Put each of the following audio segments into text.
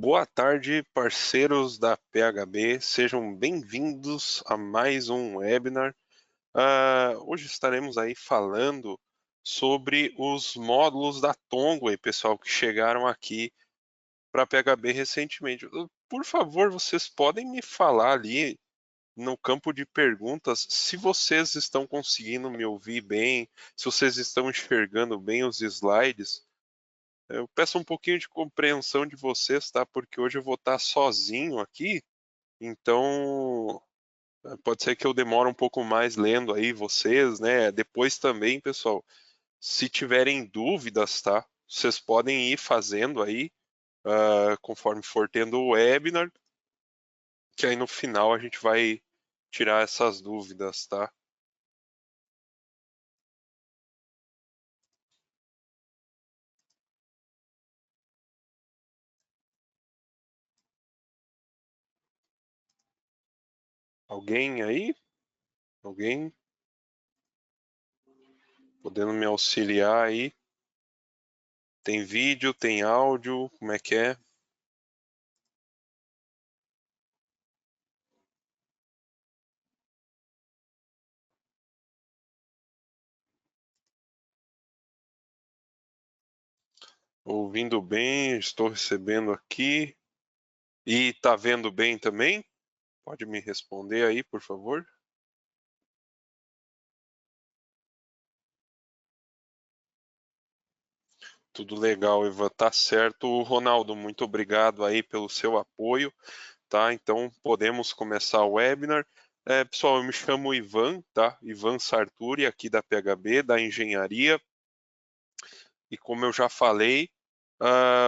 Boa tarde, parceiros da PHB, sejam bem-vindos a mais um webinar. Hoje estaremos aí falando sobre os módulos da Tongway, pessoal, que chegaram aqui para a PHB recentemente. Por favor, vocês podem me falar ali no campo de perguntas se vocês estão conseguindo me ouvir bem, se vocês estão enxergando bem os slides. Eu peço um pouquinho de compreensão de vocês, tá? Porque hoje eu vou estar sozinho aqui, então pode ser que eu demore um pouco mais lendo aí vocês, né? Depois também, pessoal, se tiverem dúvidas, tá? Vocês podem ir fazendo aí, conforme for tendo o webinar, que aí no final a gente vai tirar essas dúvidas, tá? Alguém aí? Alguém podendo me auxiliar aí? Tem vídeo, tem áudio, como é que é? Ouvindo bem, estou recebendo aqui. E tá vendo bem também? Pode me responder aí, por favor? Tudo legal, Ivan, tá certo. Ronaldo, muito obrigado aí pelo seu apoio, tá? Então podemos começar o webinar. Pessoal, eu me chamo Ivan, tá? Ivan Sarturi, aqui da PHB, da Engenharia. E como eu já falei,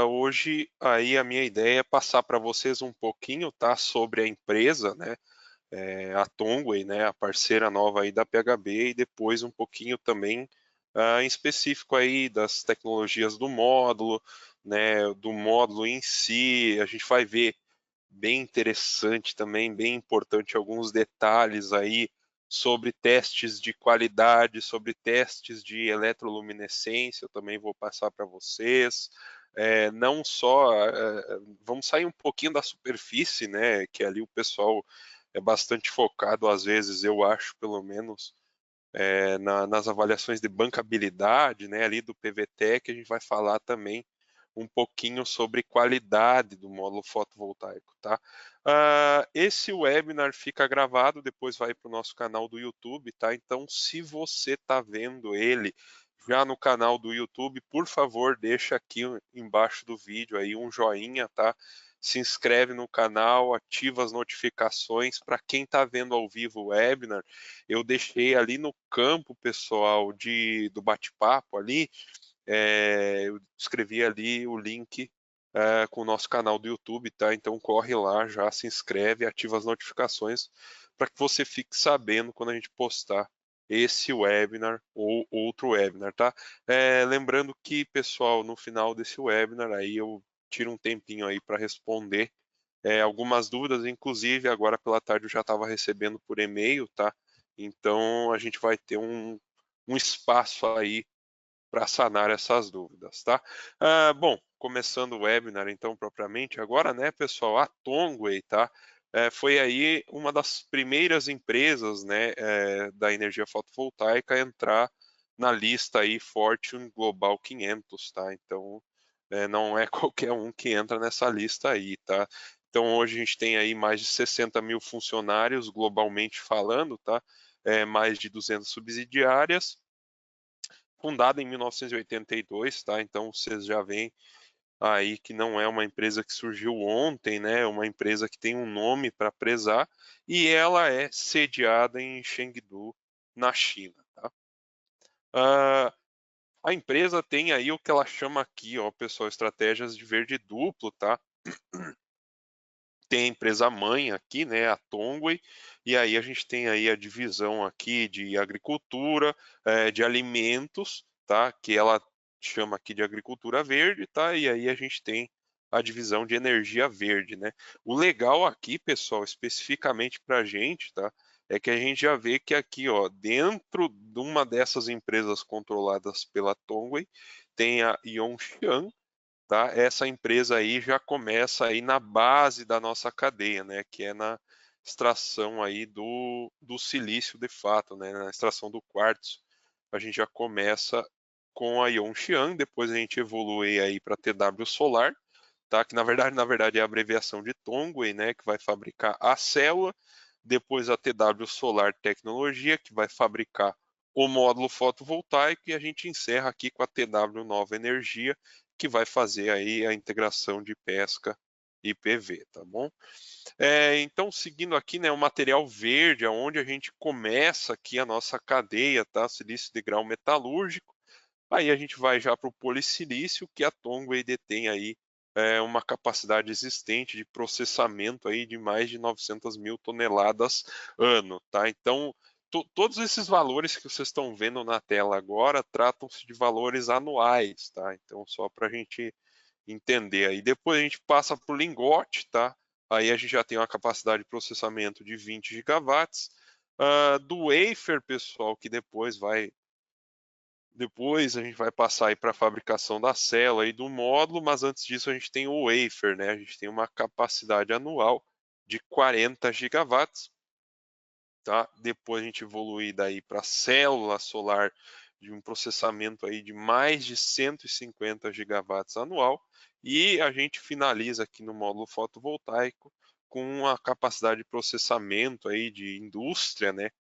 hoje aí a minha ideia é passar para vocês um pouquinho, tá? Sobre a empresa, né? A Tongway, né, a parceira nova aí da PHB, e depois um pouquinho também em específico aí das tecnologias do módulo, né, do módulo em si. A gente vai ver bem interessante também, bem importante alguns detalhes aí sobre testes de qualidade, sobre testes de eletroluminescência, eu também vou passar para vocês. Não só, vamos sair um pouquinho da superfície, né, que ali o pessoal é bastante focado, às vezes, eu acho, pelo menos, nas avaliações de bancabilidade, né, ali do PVTEC, a gente vai falar também um pouquinho sobre qualidade do módulo fotovoltaico, tá? Esse webinar fica gravado, depois vai para o nosso canal do YouTube, tá? Então, se você está vendo ele já no canal do YouTube, por favor, deixa aqui embaixo do vídeo aí um joinha, tá? Se inscreve no canal, ativa as notificações. Para quem está vendo ao vivo o webinar, eu deixei ali no campo, pessoal, do bate-papo ali, eu escrevi ali o link com o nosso canal do YouTube, tá? Então corre lá, já se inscreve, ativa as notificações para que você fique sabendo quando a gente postar esse webinar ou outro webinar, tá? Lembrando que, pessoal, no final desse webinar aí eu tiro um tempinho aí para responder algumas dúvidas, inclusive agora pela tarde eu já estava recebendo por e-mail, tá? Então a gente vai ter um espaço aí para sanar essas dúvidas, tá? Bom, começando o webinar então propriamente agora, né, pessoal, a Tongway, tá? Foi aí uma das primeiras empresas, né, da energia fotovoltaica a entrar na lista aí Fortune Global 500, tá? Então, não é qualquer um que entra nessa lista aí, tá? Então, hoje a gente tem aí mais de 60 mil funcionários globalmente falando, tá? Mais de 200 subsidiárias, fundada em 1982, tá? Então vocês já veem aí que não é uma empresa que surgiu ontem, né? É uma empresa que tem um nome para prezar e ela é sediada em Chengdu, na China, tá? Uh, a empresa tem aí o que ela chama aqui, ó, pessoal, estratégias de verde duplo, tá? Tem a empresa mãe aqui, né, a Tongway, e aí a gente tem aí a divisão aqui de agricultura, de alimentos, tá, que ela chama aqui de agricultura verde, tá, e aí a gente tem a divisão de energia verde, né. O legal aqui, pessoal, especificamente para a gente, tá, é que a gente já vê que aqui, ó, dentro de uma dessas empresas controladas pela Tongway, tem a Yongxiang, tá? Essa empresa aí já começa aí na base da nossa cadeia, né? Que é na extração aí do silício de fato, né? Na extração do quartzo. A gente já começa com a Yongxiang, depois a gente evolui aí para TW Solar, tá? Que na verdade é a abreviação de Tongwei, né? Que vai fabricar a célula, depois a TW Solar Tecnologia, que vai fabricar o módulo fotovoltaico, e a gente encerra aqui com a TW Nova Energia, que vai fazer aí a integração de pesca e PV, tá bom? Então, seguindo aqui, né, o material verde, aonde a gente começa aqui a nossa cadeia, tá? Silício de grau metalúrgico. Aí a gente vai já para o polissilício, que a Tongwei detém aí uma capacidade existente de processamento aí de mais de 900 mil toneladas ano, tá? Então, todos esses valores que vocês estão vendo na tela agora tratam-se de valores anuais, tá? Então, só para a gente entender aí. Depois a gente passa para o lingote, tá? Aí a gente já tem uma capacidade de processamento de 20 gigawatts. Do wafer, pessoal, que depois a gente vai passar aí para a fabricação da célula e do módulo, mas antes disso a gente tem o wafer, né? A gente tem uma capacidade anual de 40 gigawatts, tá? Depois a gente evolui daí para a célula solar de um processamento aí de mais de 150 gigawatts anual, e a gente finaliza aqui no módulo fotovoltaico com uma capacidade de processamento aí de indústria, né,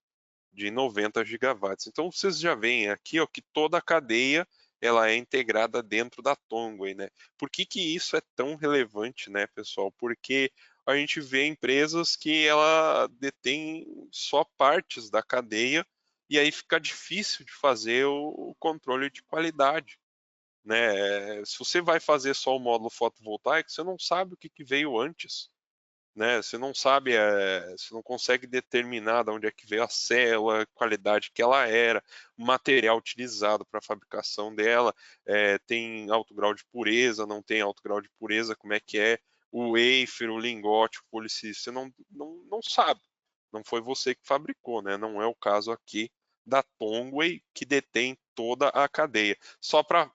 de 90 gigawatts. Então vocês já veem aqui, ó, que toda a cadeia ela é integrada dentro da Tongwei, né? Por que que isso é tão relevante, né, pessoal? Porque a gente vê empresas que ela detém só partes da cadeia, e aí fica difícil de fazer o controle de qualidade, né? Se você vai fazer só o módulo fotovoltaico, você não sabe o que que veio antes, né? Você não sabe, você não consegue determinar de onde é que veio a célula, a qualidade que ela era, o material utilizado para a fabricação dela, tem alto grau de pureza, não tem alto grau de pureza, como é que é o wafer, o lingote, o polissilício, você não sabe. Não foi você que fabricou, né? Não é o caso aqui da Tongwei, que detém toda a cadeia. Só para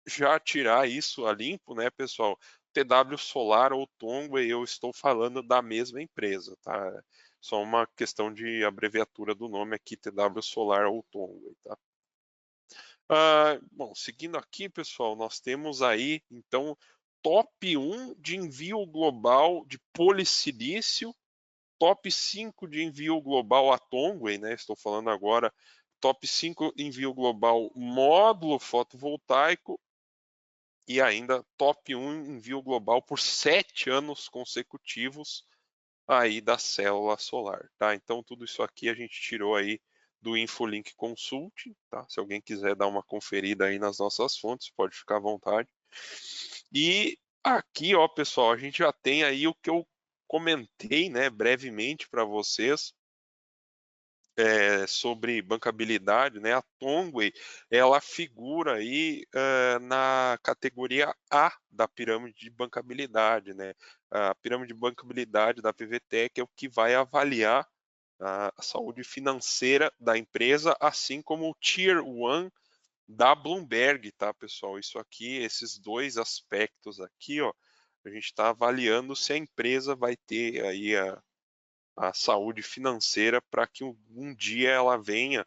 já tirar isso a limpo, né, pessoal? TW Solar ou Tongwei, eu estou falando da mesma empresa, tá? Só uma questão de abreviatura do nome aqui, TW Solar ou Tongwei, tá? Bom, seguindo aqui, pessoal, nós temos aí, então, top 1 de envio global de polissilício, top 5 de envio global a Tongwei, né? Estou falando agora top 5 envio global módulo fotovoltaico, e ainda top 1 envio global por 7 anos consecutivos aí da célula solar, tá? Então tudo isso aqui a gente tirou aí do Infolink Consult, tá? Se alguém quiser dar uma conferida aí nas nossas fontes, pode ficar à vontade. E aqui, ó, pessoal, a gente já tem aí o que eu comentei, né, brevemente para vocês, sobre bancabilidade, né? A Tongwei, ela figura aí na categoria A da pirâmide de bancabilidade, né? A pirâmide de bancabilidade da PVTEC é o que vai avaliar a saúde financeira da empresa, assim como o Tier 1 da Bloomberg, tá, pessoal? Isso aqui, esses dois aspectos aqui, ó, a gente está avaliando se a empresa vai ter aí a saúde financeira para que um dia ela venha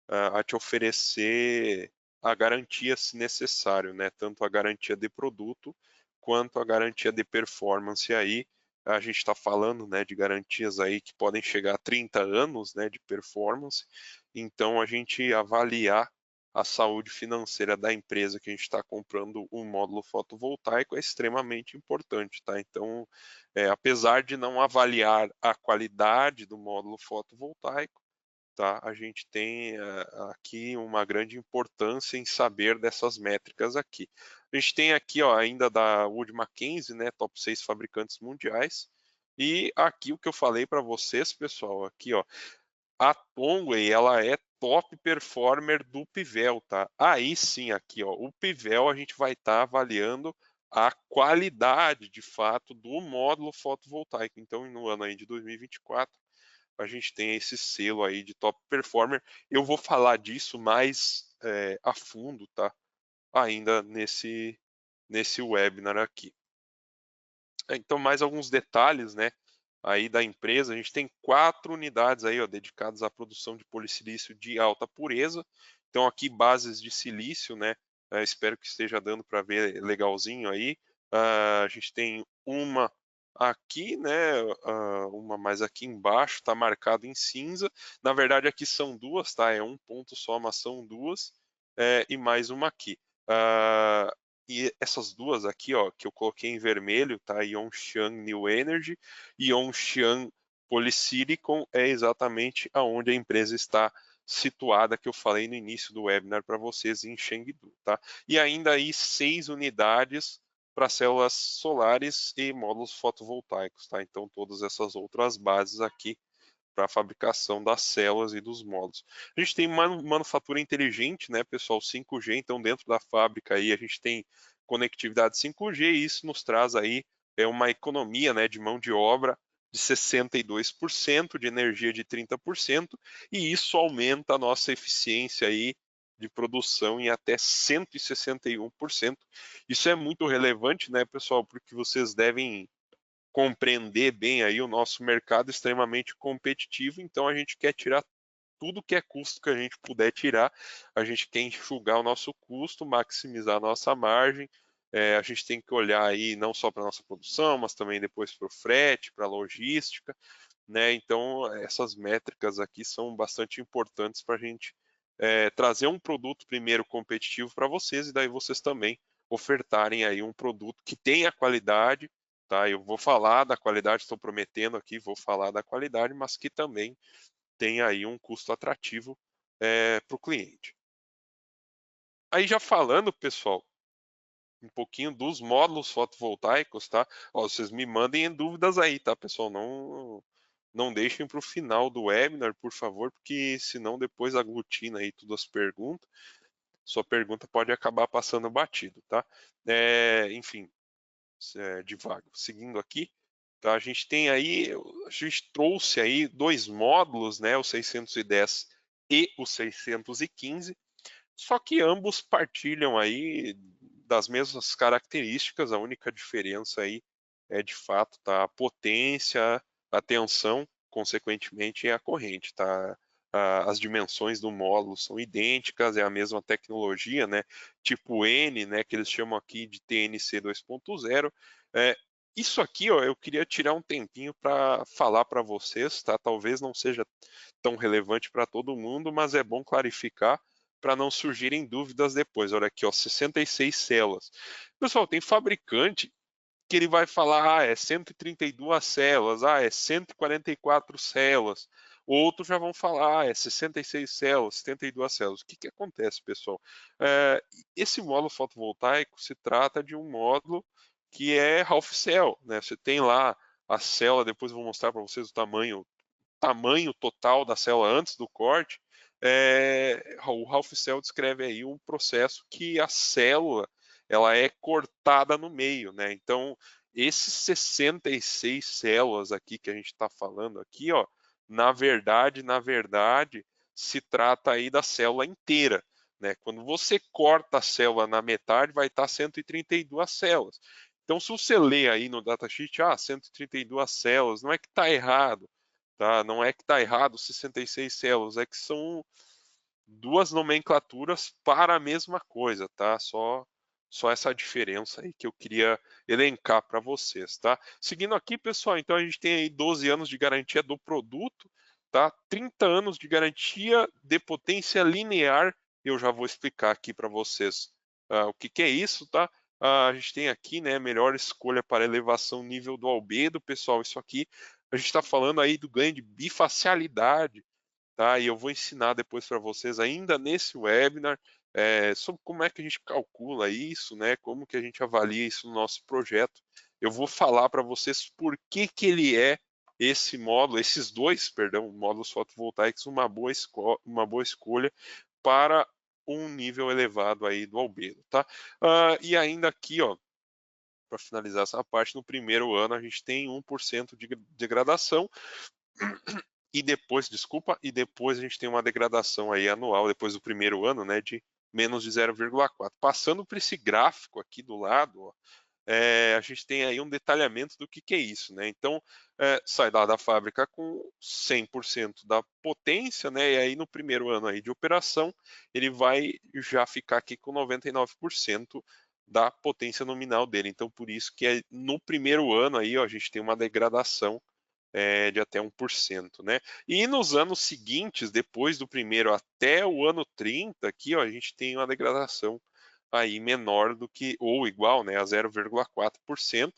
a te oferecer a garantia se necessário, né? Tanto a garantia de produto quanto a garantia de performance aí. A gente está falando, né, de garantias aí que podem chegar a 30 anos, né, de performance. Então a gente avaliar a saúde financeira da empresa que a gente está comprando um módulo fotovoltaico é extremamente importante, tá? Então, apesar de não avaliar a qualidade do módulo fotovoltaico, tá, a gente tem aqui uma grande importância em saber dessas métricas aqui. A gente tem aqui, ó, ainda da Wood Mackenzie, né, top 6 fabricantes mundiais. E aqui o que eu falei para vocês, pessoal, aqui, ó, a Tongwei, ela é top performer do Pivel, tá? Aí sim, aqui, ó, o Pivel a gente vai estar avaliando a qualidade, de fato, do módulo fotovoltaico. Então, no ano aí de 2024, a gente tem esse selo aí de top performer. Eu vou falar disso mais a fundo, tá? Ainda nesse webinar aqui. Então, mais alguns detalhes, né, aí da empresa. A gente tem 4 unidades aí, ó, dedicadas à produção de polissilício de alta pureza. Então, aqui bases de silício, né, espero que esteja dando para ver legalzinho aí. A gente tem uma aqui, né, uma mais aqui embaixo, está marcado em cinza. Na verdade, aqui são duas, tá? É um ponto só, mas são duas, e mais uma aqui. E essas duas aqui, ó, que eu coloquei em vermelho, tá? Yongxiang New Energy e Yongxiang Polysilicon é exatamente aonde a empresa está situada, que eu falei no início do webinar para vocês em Chengdu, tá? E ainda aí 6 unidades para células solares e módulos fotovoltaicos, tá? Então todas essas outras bases aqui para a fabricação das células e dos módulos. A gente tem manufatura inteligente, né, pessoal, 5G, então dentro da fábrica aí a gente tem conectividade 5G e isso nos traz aí uma economia, né, de mão de obra de 62%, de energia de 30%, e isso aumenta a nossa eficiência aí de produção em até 161%. Isso é muito relevante, né, pessoal, porque vocês devem compreender bem aí o nosso mercado extremamente competitivo, então a gente quer tirar tudo que é custo que a gente puder tirar, a gente quer enxugar o nosso custo, maximizar a nossa margem, a gente tem que olhar aí não só para a nossa produção, mas também depois para o frete, para a logística, né? Então essas métricas aqui são bastante importantes para a gente trazer um produto primeiro competitivo para vocês e daí vocês também ofertarem aí um produto que tenha qualidade, tá? Eu vou falar da qualidade, estou prometendo aqui, vou falar da qualidade, mas que também tem aí um custo atrativo para o cliente. Aí já falando, pessoal, um pouquinho dos módulos fotovoltaicos, tá? Ó, vocês me mandem dúvidas aí, tá, pessoal? Não deixem para o final do webinar, por favor, porque senão depois aglutina aí todas as perguntas. Sua pergunta pode acabar passando batido, tá? Enfim, devagar. Seguindo aqui, tá? A gente tem aí, a gente trouxe aí 2 módulos, né? O 610 e o 615, só que ambos partilham aí das mesmas características. A única diferença aí é de fato tá, a potência, a tensão, consequentemente, é a corrente, tá? As dimensões do módulo são idênticas, é a mesma tecnologia, né? Tipo N, né? Que eles chamam aqui de TNC 2.0. Isso aqui, ó, eu queria tirar um tempinho para falar para vocês, tá? Talvez não seja tão relevante para todo mundo, mas é bom clarificar para não surgirem dúvidas depois. Olha aqui, ó, 66 células. Pessoal, tem fabricante que ele vai falar, é 132 células, é 144 células. Outros já vão falar, é 66 células, 72 células. O que, que acontece, pessoal? Esse módulo fotovoltaico se trata de um módulo que é half cell, né? Você tem lá a célula, depois eu vou mostrar para vocês o tamanho total da célula antes do corte. O Ralph Cell descreve aí um processo que a célula ela é cortada no meio, né? Então, esses 66 células aqui que a gente está falando aqui, ó, na verdade, se trata aí da célula inteira, né? Quando você corta a célula na metade, vai estar 132 células. Então, se você lê aí no datasheet, 132 células, não é que está errado, tá? Não é que está errado 66 células, é que são duas nomenclaturas para a mesma coisa, tá? Só essa diferença aí que eu queria elencar para vocês, tá? Seguindo aqui, pessoal, então a gente tem aí 12 anos de garantia do produto, tá? 30 anos de garantia de potência linear. Eu já vou explicar aqui para vocês o que, que é isso, tá? A gente tem aqui, né, melhor escolha para elevação nível do albedo, pessoal. Isso aqui a gente está falando aí do ganho de bifacialidade, tá? E eu vou ensinar depois para vocês ainda nesse webinar sobre como é que a gente calcula isso, né? Como que a gente avalia isso no nosso projeto. Eu vou falar para vocês por que que ele é esse módulo, esses dois, perdão, módulos fotovoltaicos, uma boa escolha para um nível elevado aí do albedo, tá? E ainda aqui, ó, para finalizar essa parte, no primeiro ano a gente tem 1% de degradação e depois a gente tem uma degradação aí anual, depois do primeiro ano, né, de menos de 0,4. Passando por esse gráfico aqui do lado, ó, a gente tem aí um detalhamento do que é isso, né? Então, sai lá da fábrica com 100% da potência, né? E aí no primeiro ano aí de operação, ele vai já ficar aqui com 99% da potência nominal dele. Então, por isso que no primeiro ano aí, ó, a gente tem uma degradação de até 1%, né? E nos anos seguintes, depois do primeiro até o ano 30, aqui, ó, a gente tem uma degradação aí menor do que, ou igual, né, a 0,4%,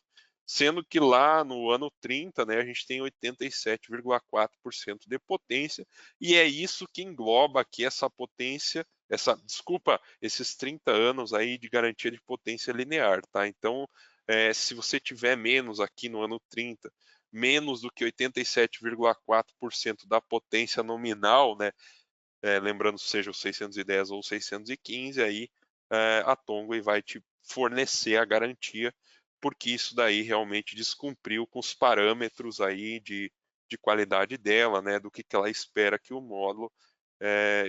sendo que lá no ano 30, né, a gente tem 87,4% de potência, e é isso que engloba aqui essa potência, desculpa, esses 30 anos aí de garantia de potência linear, tá? Então, se você tiver menos aqui no ano 30, menos do que 87,4% da potência nominal, né, lembrando seja o 610 ou 615, aí a Tongway vai te fornecer a garantia, porque isso daí realmente descumpriu com os parâmetros aí de qualidade dela, né, do que ela espera que o módulo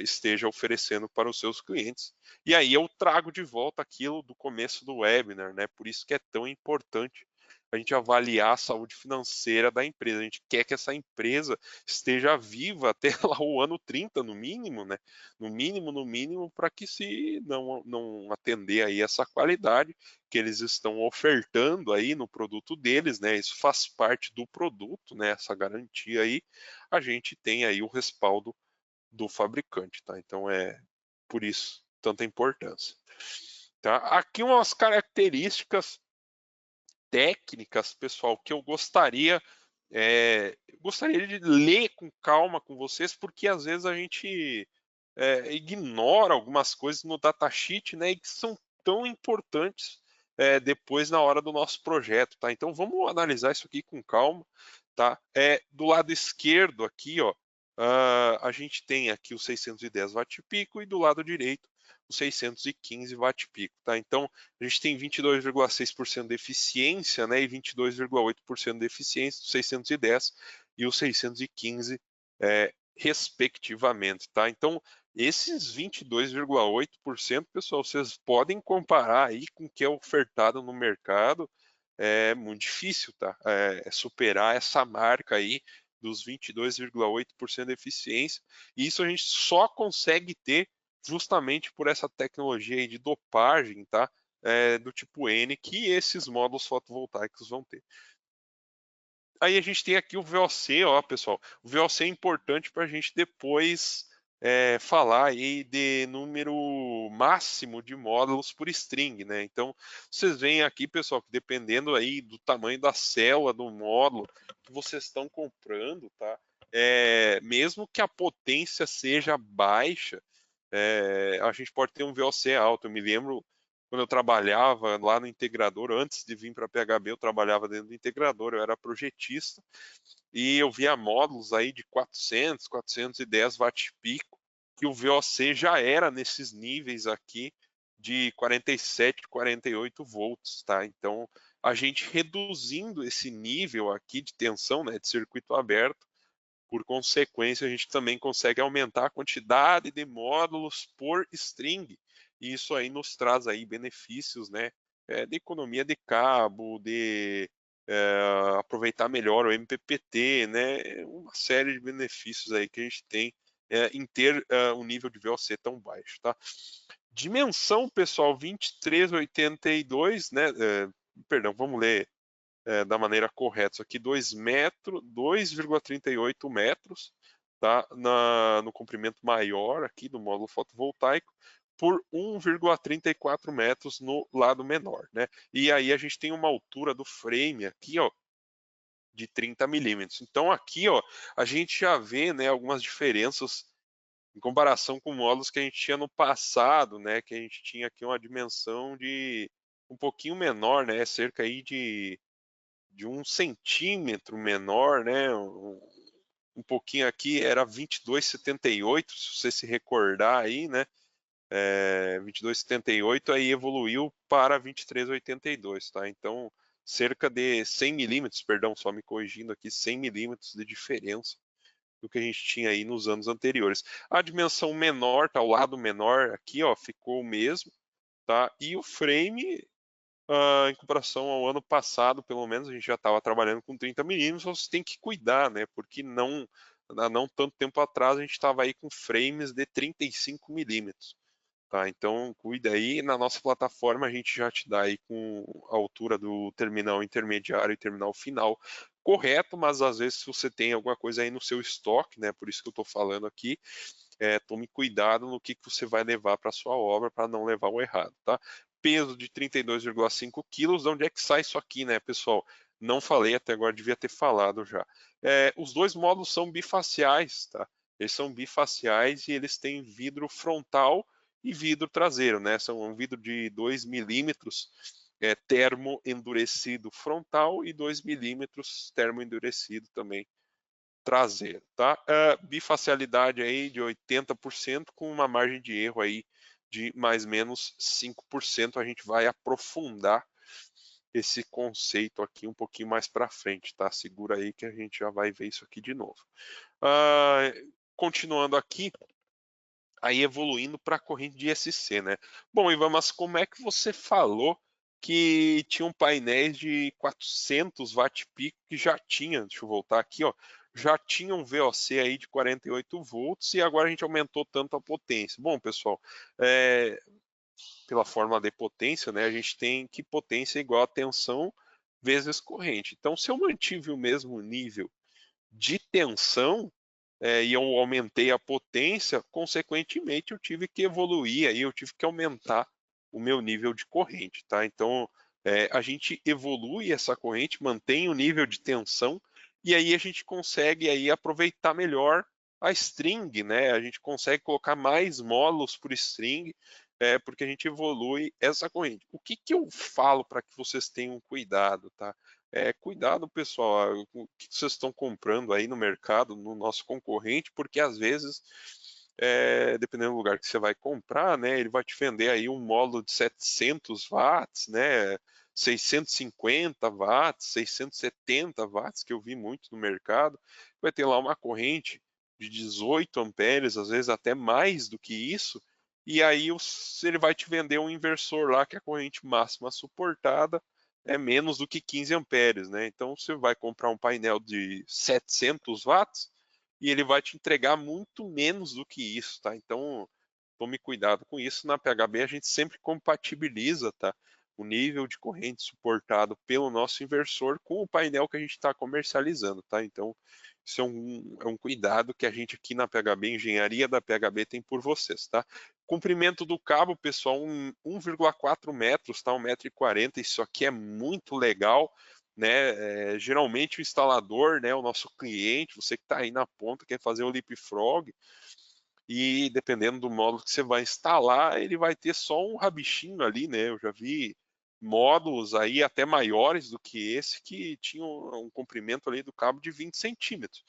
esteja oferecendo para os seus clientes. E aí eu trago de volta aquilo do começo do webinar, né? Por isso que é tão importante a gente avaliar a saúde financeira da empresa. A gente quer que essa empresa esteja viva até lá o ano 30, no mínimo, né? No mínimo, para que se não atender aí essa qualidade que eles estão ofertando aí no produto deles, né? Isso faz parte do produto, né? Essa garantia aí, a gente tem aí o respaldo do fabricante, tá? Então é por isso tanta importância. Tá? Aqui umas características técnicas, pessoal, que eu gostaria de ler com calma com vocês, porque às vezes a gente ignora algumas coisas no datasheet, né, e que são tão importantes depois na hora do nosso projeto, tá? Então vamos analisar isso aqui com calma, tá? Do lado esquerdo aqui, ó, a gente tem aqui o 610 watt-pico e do lado direito o 615 watt-pico, tá? Então a gente tem 22,6% de eficiência, né, e 22,8% de eficiência do 610 e o 615 respectivamente, tá? Então esses 22,8%, pessoal, vocês podem comparar aí com o que é ofertado no mercado, é muito difícil, tá? Superar essa marca aí dos 22,8% de eficiência. E isso a gente só consegue ter justamente por essa tecnologia aí de dopagem, tá? Do tipo N que esses módulos fotovoltaicos vão ter. Aí a gente tem aqui o VOC, ó, pessoal. O VOC é importante para a gente depois falar aí de número máximo de módulos por string, né? Então, vocês veem aqui, pessoal, que dependendo aí do tamanho da célula do módulo que vocês estão comprando, tá? Mesmo que a potência seja baixa, a gente pode ter um VOC alto. Eu me lembro quando eu trabalhava lá no integrador, antes de vir para a PHB, eu trabalhava dentro do integrador, eu era projetista, e eu via módulos aí de 400, 410 watt-pico, que o VOC já era nesses níveis aqui de 47, 48 volts, tá? Então, a gente reduzindo esse nível aqui de tensão, né, de circuito aberto, por consequência, a gente também consegue aumentar a quantidade de módulos por string. E isso aí nos traz aí benefícios, né, de economia de cabo, de aproveitar melhor o MPPT, né, uma série de benefícios aí que a gente tem em ter um nível de VOC tão baixo, tá? Dimensão, pessoal, 2382, né, perdão, vamos ler da maneira correta. Isso aqui 2,38 metros, tá? No comprimento maior aqui do módulo fotovoltaico, por 1,34 metros no lado menor, né? E aí a gente tem uma altura do frame aqui, ó, de 30 milímetros. Então aqui, ó, a gente já vê, né, algumas diferenças em comparação com módulos que a gente tinha no passado, né, que a gente tinha aqui uma dimensão de um pouquinho menor, né, cerca aí de 1 centímetro menor, né? Um pouquinho aqui era 22,78, se você se recordar aí, né? 22,78 aí evoluiu para 23,82, tá? Então, cerca de 100 milímetros, perdão, só me corrigindo aqui, 100 milímetros de diferença do que a gente tinha aí nos anos anteriores. A dimensão menor, tá, o lado menor aqui, ó, ficou o mesmo, tá? E o frame, em comparação ao ano passado, pelo menos, a gente já estava trabalhando com 30 milímetros, você tem que cuidar, né? Porque não tanto tempo atrás a gente estava aí com frames de 35 milímetros. Tá, então cuida aí, na nossa plataforma a gente já te dá aí com a altura do terminal intermediário e terminal final correto, mas às vezes se você tem alguma coisa aí no seu estoque, né, por isso que eu estou falando aqui, tome cuidado no que você vai levar para sua obra para não levar o errado, tá? Peso de 32,5 quilos, de onde é que sai isso aqui, né, pessoal? Não falei até agora, devia ter falado já. Os dois módulos são bifaciais, tá? Eles são bifaciais e eles têm vidro frontal e vidro traseiro, né? São um vidro de 2 milímetros termo endurecido frontal e 2 milímetros termo endurecido também traseiro, tá? Bifacialidade aí de 80% com uma margem de erro aí de mais ou menos 5%. A gente vai aprofundar esse conceito aqui um pouquinho mais para frente, tá? Segura aí que a gente já vai ver isso aqui de novo. Continuando aqui, aí evoluindo para a corrente de SC, né? Bom, Ivan, mas como é que você falou que tinham painéis de 400 watt-pico que já tinha, deixa eu voltar aqui, ó, já tinha um VOC aí de 48 volts e agora a gente aumentou tanto a potência. Bom, pessoal, pela fórmula de potência, né, a gente tem que potência é igual a tensão vezes corrente. Então, se eu mantive o mesmo nível de tensão, e eu aumentei a potência, consequentemente eu tive que evoluir, aí eu tive que aumentar o meu nível de corrente, tá? Então a gente evolui essa corrente, mantém o nível de tensão e aí a gente consegue aí aproveitar melhor a string, né? A gente consegue colocar mais módulos por string, porque a gente evolui essa corrente. O que eu falo para que vocês tenham cuidado, tá? Cuidado, pessoal, com o que vocês estão comprando aí no mercado, no nosso concorrente, porque às vezes, dependendo do lugar que você vai comprar, né, ele vai te vender aí um módulo de 700 watts, né, 650 watts, 670 watts, que eu vi muito no mercado, vai ter lá uma corrente de 18 amperes, às vezes até mais do que isso, e aí ele vai te vender um inversor lá que é a corrente máxima suportada é menos do que 15 amperes, né? Então você vai comprar um painel de 700 watts e ele vai te entregar muito menos do que isso, tá? Então tome cuidado com isso. Na PHB a gente sempre compatibiliza, tá? O nível de corrente suportado pelo nosso inversor com o painel que a gente está comercializando, tá? Então isso é um cuidado que a gente aqui na PHB, Engenharia da PHB, tem por vocês, tá? Comprimento do cabo, pessoal, 1,4 metros, tá? 1,40 m. Isso aqui é muito legal, né? Geralmente o instalador, né? O nosso cliente, você que está aí na ponta, quer fazer o leapfrog, e dependendo do módulo que você vai instalar, ele vai ter só um rabichinho ali, né? Eu já vi módulos aí até maiores do que esse que tinham um comprimento ali do cabo de 20 centímetros.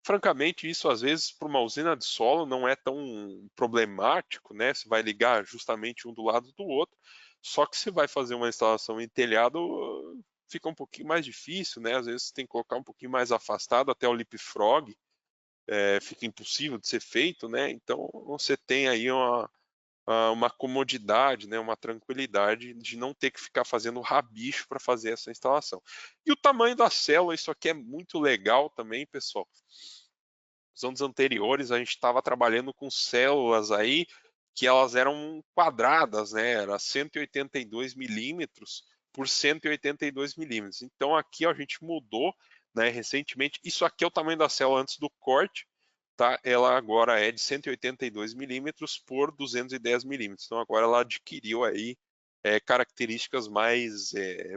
Francamente, isso às vezes para uma usina de solo não é tão problemático, né? Você vai ligar justamente um do lado do outro, só que se vai fazer uma instalação em telhado, fica um pouquinho mais difícil, né? Às vezes você tem que colocar um pouquinho mais afastado até o leapfrog, fica impossível de ser feito, né? Então você tem aí uma comodidade, né, uma tranquilidade de não ter que ficar fazendo rabicho para fazer essa instalação. E o tamanho da célula, isso aqui é muito legal também, pessoal. Nos anos anteriores a gente estava trabalhando com células aí que elas eram quadradas, né? Era 182 milímetros por 182 milímetros. Então aqui ó, a gente mudou, né? Recentemente, isso aqui é o tamanho da célula antes do corte, tá? Ela agora é de 182 milímetros por 210 milímetros. Então agora ela adquiriu aí características mais,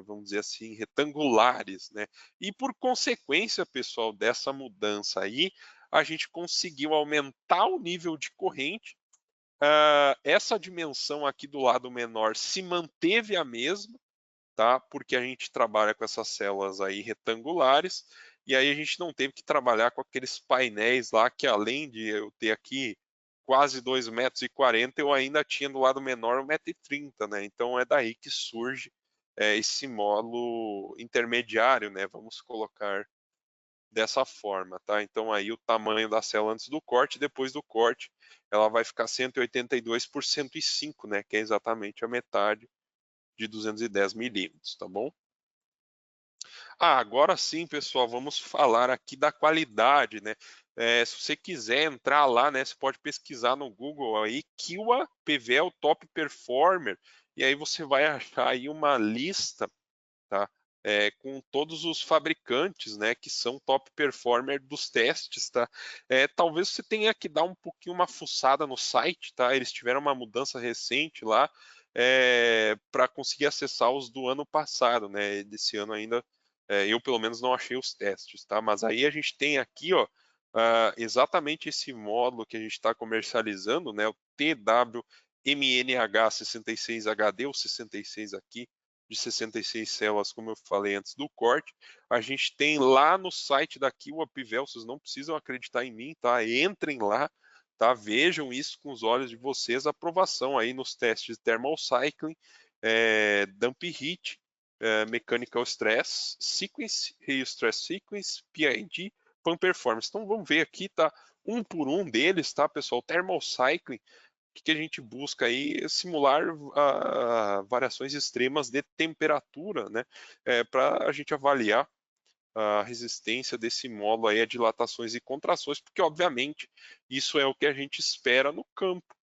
vamos dizer assim, retangulares, né? E por consequência, pessoal, dessa mudança aí, a gente conseguiu aumentar o nível de corrente. Essa dimensão aqui do lado menor se manteve a mesma, tá? Porque a gente trabalha com essas células aí retangulares, e aí a gente não teve que trabalhar com aqueles painéis lá que além de eu ter aqui quase 2,40 m, eu ainda tinha do lado menor 1,30 m, né? Então é daí que surge esse módulo intermediário, né? Vamos colocar dessa forma, tá? Então aí o tamanho da célula antes do corte, depois do corte, ela vai ficar 182 por 105, né? Que é exatamente a metade de 210 milímetros, tá bom? Agora sim, pessoal, vamos falar aqui da qualidade, né? Se você quiser entrar lá, né, você pode pesquisar no Google aí, Kiwa PVL Top Performer, e aí você vai achar aí uma lista, tá? Com todos os fabricantes, né, que são top performer dos testes, tá? Talvez você tenha que dar um pouquinho uma fuçada no site, tá? Eles tiveram uma mudança recente lá, para conseguir acessar os do ano passado, né? Desse ano ainda, eu pelo menos não achei os testes, tá? Mas aí a gente tem aqui, ó, exatamente esse módulo que a gente está comercializando, né? O TWMNH66HD, o 66 aqui, de 66 células, como eu falei antes do corte. A gente tem lá no site da Kiwa Pivel, vocês não precisam acreditar em mim, tá? Entrem lá, tá? Vejam isso com os olhos de vocês, aprovação aí nos testes de thermal cycling, dump heat, mechanical stress sequence, Rio stress sequence, PID, pump performance. Então vamos ver aqui, tá? Um por um deles, tá, pessoal? Thermal cycling, que a gente busca aí é simular variações extremas de temperatura, né, para a gente avaliar a resistência desse módulo aí a dilatações e contrações, porque obviamente isso é o que a gente espera no campo,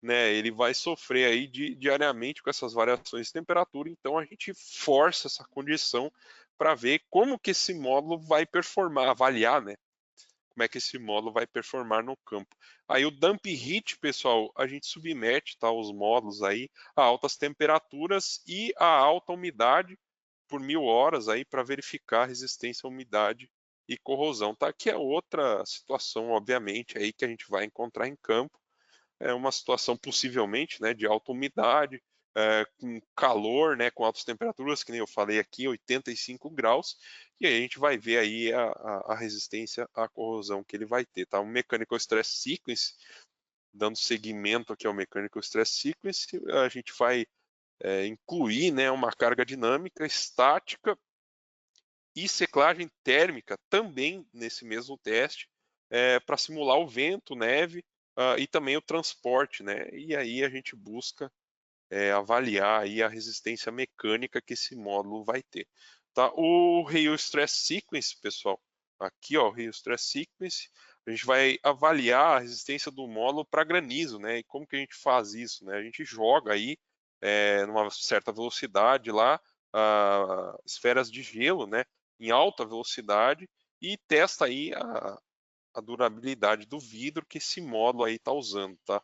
né? Ele vai sofrer aí diariamente com essas variações de temperatura, então a gente força essa condição para ver como que esse módulo vai performar, avaliar, né? Como é que esse módulo vai performar no campo. Aí o dump heat, pessoal, a gente submete, tá, os módulos aí a altas temperaturas e a alta umidade por 1000 horas aí para verificar a resistência à umidade e corrosão, tá? Que é outra situação, obviamente, aí que a gente vai encontrar em campo. É uma situação possivelmente, né, de alta umidade, com calor, né, com altas temperaturas, que nem eu falei aqui, 85 graus, e aí a gente vai ver aí a resistência à corrosão que ele vai ter, tá? Um Mechanical Stress Sequence, dando seguimento aqui ao Mechanical Stress Sequence, a gente vai incluir, né, uma carga dinâmica, estática e seclagem térmica também nesse mesmo teste, para simular o vento, neve, e também o transporte, né? E aí a gente busca avaliar aí a resistência mecânica que esse módulo vai ter. Tá? O Rio Stress Sequence, pessoal, aqui ó, o Rio Stress Sequence, a gente vai avaliar a resistência do módulo para granizo, né? E como que a gente faz isso, né? A gente joga aí numa certa velocidade lá esferas de gelo, né? Em alta velocidade e testa aí a durabilidade do vidro que esse módulo aí está usando, tá?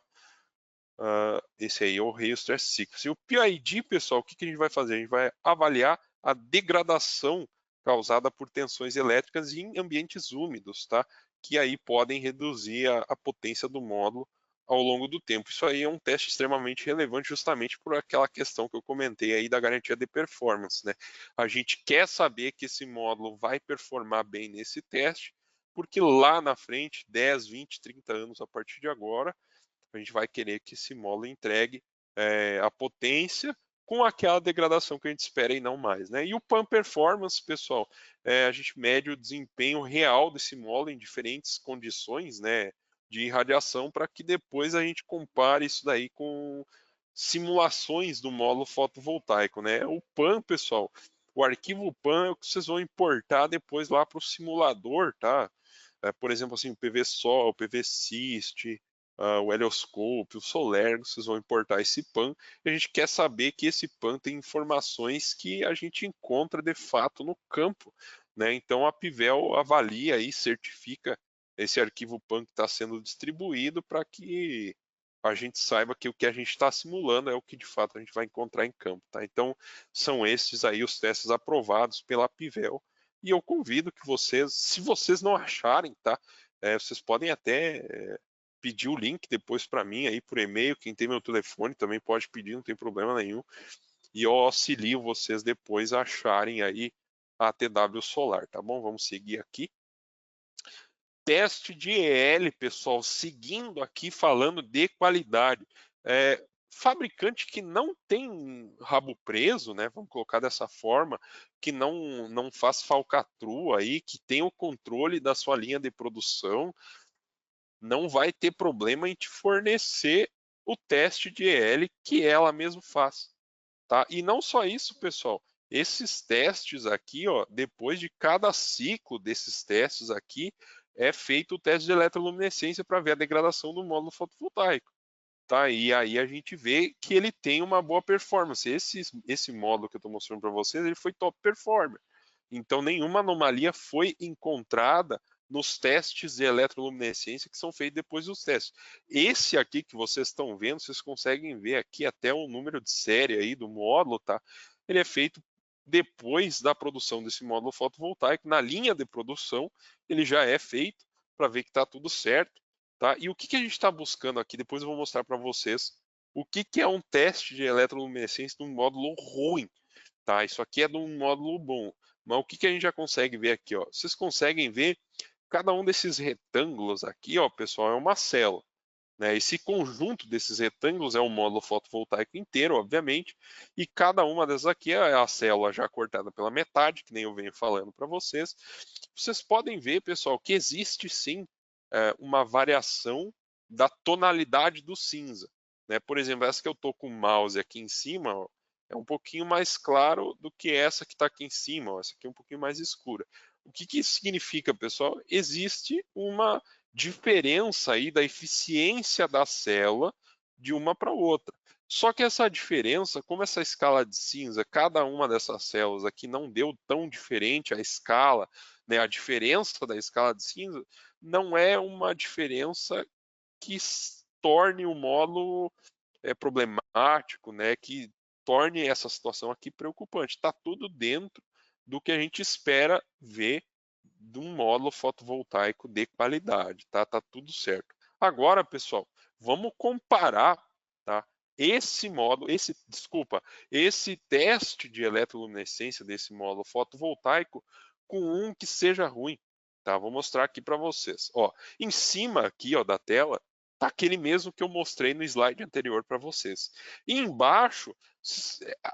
Esse aí é o Rio Stress Sequence. E o PID, pessoal, o que a gente vai fazer? A gente vai avaliar a degradação causada por tensões elétricas em ambientes úmidos, tá? Que aí podem reduzir a potência do módulo ao longo do tempo. Isso aí é um teste extremamente relevante justamente por aquela questão que eu comentei aí da garantia de performance, né? A gente quer saber que esse módulo vai performar bem nesse teste, porque lá na frente, 10, 20, 30 anos a partir de agora, a gente vai querer que esse módulo entregue a potência com aquela degradação que a gente espera e não mais, né? E o Pump Performance, pessoal, a gente mede o desempenho real desse módulo em diferentes condições, né, de irradiação, para que depois a gente compare isso daí com simulações do módulo fotovoltaico, né? O PAN, pessoal, o arquivo PAN é o que vocês vão importar depois lá para o simulador, tá? Por exemplo, assim, o PV-Sol, o PV-Syst, o Helioscope, o Solergo, vocês vão importar esse PAN, e a gente quer saber que esse PAN tem informações que a gente encontra de fato no campo, né? Então a Pivel avalia e certifica esse arquivo PAN que está sendo distribuído para que a gente saiba que o que a gente está simulando é o que de fato a gente vai encontrar em campo, tá? Então são esses aí os testes aprovados pela Pivel, e eu convido que vocês, se vocês não acharem, tá? Vocês podem até pedir o link depois para mim aí por e-mail. Quem tem meu telefone também pode pedir, não tem problema nenhum. E eu auxilio vocês depois a acharem aí a TW Solar, tá bom? Vamos seguir aqui. Teste de EL, pessoal, seguindo aqui falando de qualidade. fabricante que não tem rabo preso, né, vamos colocar dessa forma, que não faz falcatrua aí, que tem o controle da sua linha de produção, não vai ter problema em te fornecer o teste de EL que ela mesmo faz, tá? E não só isso, pessoal, esses testes aqui, ó, depois de cada ciclo desses testes aqui, é feito o teste de eletroluminescência para ver a degradação do módulo fotovoltaico. Tá? E aí a gente vê que ele tem uma boa performance. Esse módulo que eu estou mostrando para vocês, ele foi top performer. Então nenhuma anomalia foi encontrada nos testes de eletroluminescência que são feitos depois dos testes. Esse aqui que vocês estão vendo, vocês conseguem ver aqui até o número de série aí do módulo, tá? Ele é feito depois da produção desse módulo fotovoltaico. Na linha de produção, ele já é feito para ver que está tudo certo. Tá? E o que a gente está buscando aqui? Depois eu vou mostrar para vocês o que é um teste de eletroluminescência de um módulo ruim. Tá? Isso aqui é de um módulo bom. Mas o que a gente já consegue ver aqui? Ó? Vocês conseguem ver cada um desses retângulos aqui, ó, pessoal, é uma célula. Né? Esse conjunto desses retângulos é o módulo fotovoltaico inteiro, obviamente, e cada uma dessas aqui é a célula já cortada pela metade, que nem eu venho falando para vocês. Vocês podem ver, pessoal, que existe sim uma variação da tonalidade do cinza. Né? Por exemplo, essa que eu estou com o mouse aqui em cima, ó, é um pouquinho mais claro do que essa que está aqui em cima. Ó, essa aqui é um pouquinho mais escura. O que isso significa, pessoal? Existe uma diferença aí da eficiência da célula de uma para outra. Só que essa diferença, como essa escala de cinza, cada uma dessas células aqui não deu tão diferente a escala, né, a diferença da escala de cinza, não é uma diferença que torne o módulo problemático, né, que torne essa situação aqui preocupante. Está tudo dentro do que a gente espera ver de um módulo fotovoltaico de qualidade, tá? Tá tudo certo. Agora, pessoal, vamos comparar, tá? Esse teste de eletroluminescência desse módulo fotovoltaico com um que seja ruim, tá? Vou mostrar aqui para vocês. Ó, em cima aqui, ó, da tela, tá aquele mesmo que eu mostrei no slide anterior para vocês. E embaixo,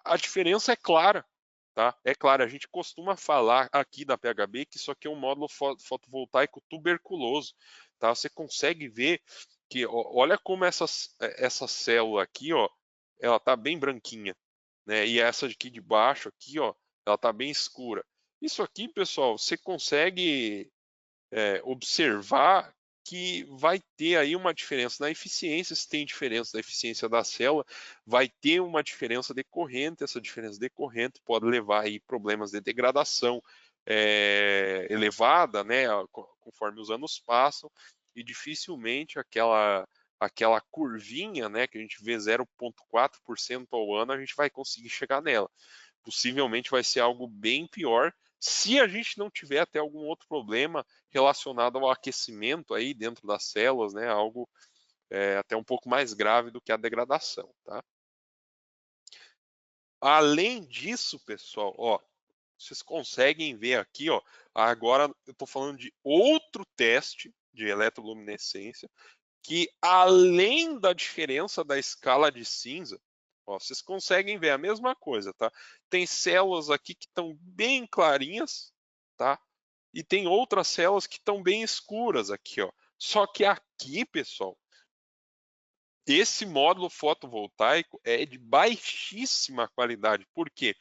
a diferença é clara. Tá? É claro, a gente costuma falar aqui da PHB que isso aqui é um módulo fotovoltaico tuberculoso. Tá? Você consegue ver que, ó, olha como essa célula aqui, ó, ela tá bem branquinha, né? E essa aqui de baixo, aqui, ó, ela tá bem escura. Isso aqui, pessoal, você consegue observar que vai ter aí uma diferença na eficiência. Se tem diferença da eficiência da célula, vai ter uma diferença decorrente. Essa diferença decorrente pode levar aí problemas de degradação elevada, né, conforme os anos passam, e dificilmente aquela curvinha, né, que a gente vê 0,4% ao ano, a gente vai conseguir chegar nela. Possivelmente vai ser algo bem pior se a gente não tiver até algum outro problema relacionado ao aquecimento aí dentro das células, né? Algo até um pouco mais grave do que a degradação, tá? Além disso, pessoal, ó, vocês conseguem ver aqui, ó, agora eu estou falando de outro teste de eletroluminescência que, além da diferença da escala de cinza, ó, vocês conseguem ver a mesma coisa, tá? Tem células aqui que estão bem clarinhas, tá? E tem outras células que estão bem escuras aqui, ó. Só que aqui, pessoal, esse módulo fotovoltaico é de baixíssima qualidade. Por quê?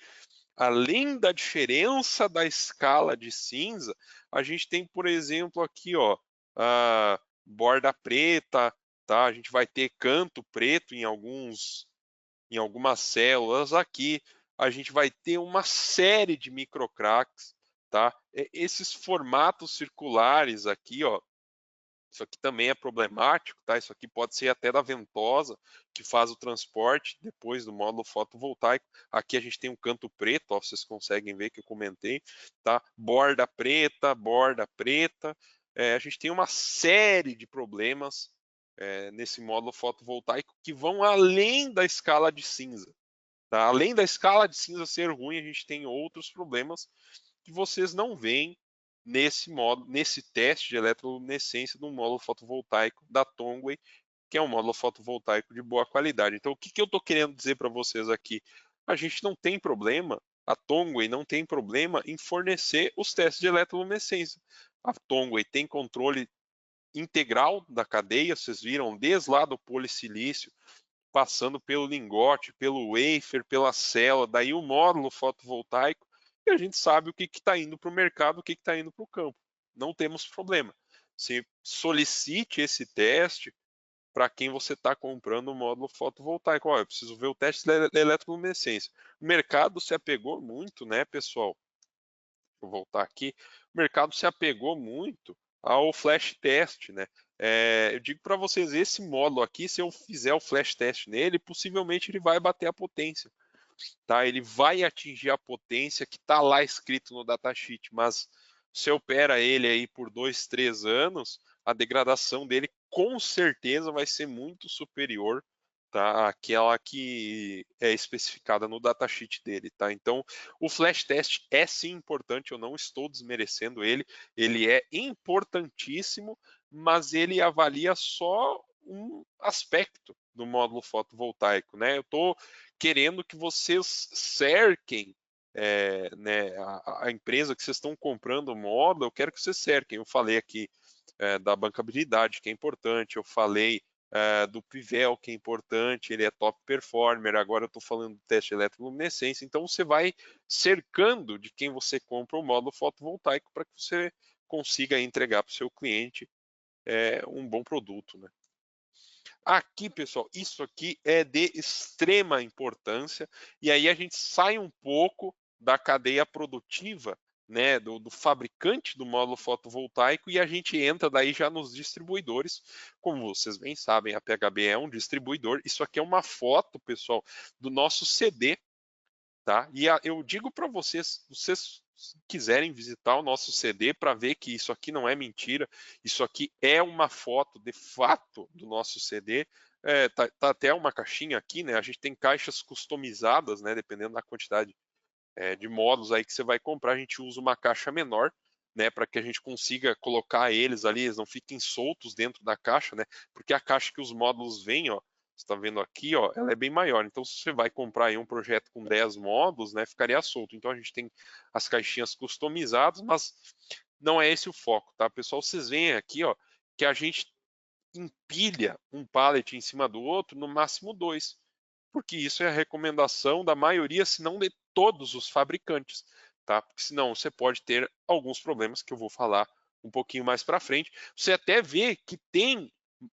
Além da diferença da escala de cinza, a gente tem, por exemplo, aqui, ó, a borda preta, tá? A gente vai ter canto preto em algumas células aqui. A gente vai ter uma série de microcracks, tá? Esses formatos circulares aqui, ó, isso aqui também é problemático, tá? Isso aqui pode ser até da ventosa, que faz o transporte depois do módulo fotovoltaico. Aqui a gente tem um canto preto, ó, vocês conseguem ver que eu comentei, tá? Borda preta, borda preta. A gente tem uma série de problemas nesse módulo fotovoltaico que vão além da escala de cinza. Tá? Além da escala de cinza ser ruim, a gente tem outros problemas que vocês não veem nesse teste de eletroluminescência do módulo fotovoltaico da Tongway, que é um módulo fotovoltaico de boa qualidade. Então, o que eu estou querendo dizer para vocês aqui? A gente não tem problema, a Tongway não tem problema em fornecer os testes de eletroluminescência. A Tongway tem controle integral da cadeia, vocês viram, desde lá do polissilício, passando pelo lingote, pelo wafer, pela célula, daí o módulo fotovoltaico, e a gente sabe o que está indo para o mercado, o que está indo para o campo. Não temos problema. Você solicite esse teste para quem você está comprando o módulo fotovoltaico. Olha, eu preciso ver o teste da eletroluminescência. O mercado se apegou muito, né, pessoal? Vou voltar aqui. O mercado se apegou muito ao flash test, né? Eu digo para vocês, esse módulo aqui, se eu fizer o flash test nele, possivelmente ele vai bater a potência, tá? Ele vai atingir a potência que está lá escrito no datasheet, mas se opera ele aí por 2, 3 anos, a degradação dele com certeza vai ser muito superior, tá, àquela que é especificada no datasheet dele, tá? Então, o flash test é sim importante, eu não estou desmerecendo ele é importantíssimo, mas ele avalia só um aspecto do módulo fotovoltaico, né? Eu estou querendo que vocês cerquem né, a empresa que vocês estão comprando o módulo, eu quero que vocês cerquem. Eu falei aqui da bancabilidade, que é importante, eu falei do Pivel, que é importante, ele é top performer, agora eu estou falando do teste de eletroluminescência, então você vai cercando de quem você compra o módulo fotovoltaico para que você consiga entregar para o seu cliente um bom produto, né? Aqui, pessoal, isso aqui é de extrema importância, e aí a gente sai um pouco da cadeia produtiva, né, do fabricante do módulo fotovoltaico, e a gente entra daí já nos distribuidores. Como vocês bem sabem, a PHB é um distribuidor. Isso aqui é uma foto, pessoal, do nosso CD, tá? E eu digo para vocês quiserem visitar o nosso CD para ver que isso aqui não é mentira, isso aqui é uma foto de fato do nosso CD. Tá até uma caixinha aqui, né? A gente tem caixas customizadas, né? Dependendo da quantidade de módulos aí que você vai comprar, a gente usa uma caixa menor, né? Para que a gente consiga colocar eles ali, eles não fiquem soltos dentro da caixa, né? Porque a caixa que os módulos vêm, ó, você está vendo aqui, ó, ela é bem maior. Então, se você vai comprar aí um projeto com 10 módulos, né, ficaria solto. Então, a gente tem as caixinhas customizadas, mas não é esse o foco, tá? Pessoal, vocês veem aqui, ó, que a gente empilha um pallet em cima do outro, no máximo 2, porque isso é a recomendação da maioria, se não de todos os fabricantes, tá? Porque senão você pode ter alguns problemas que eu vou falar um pouquinho mais para frente. Você até vê que tem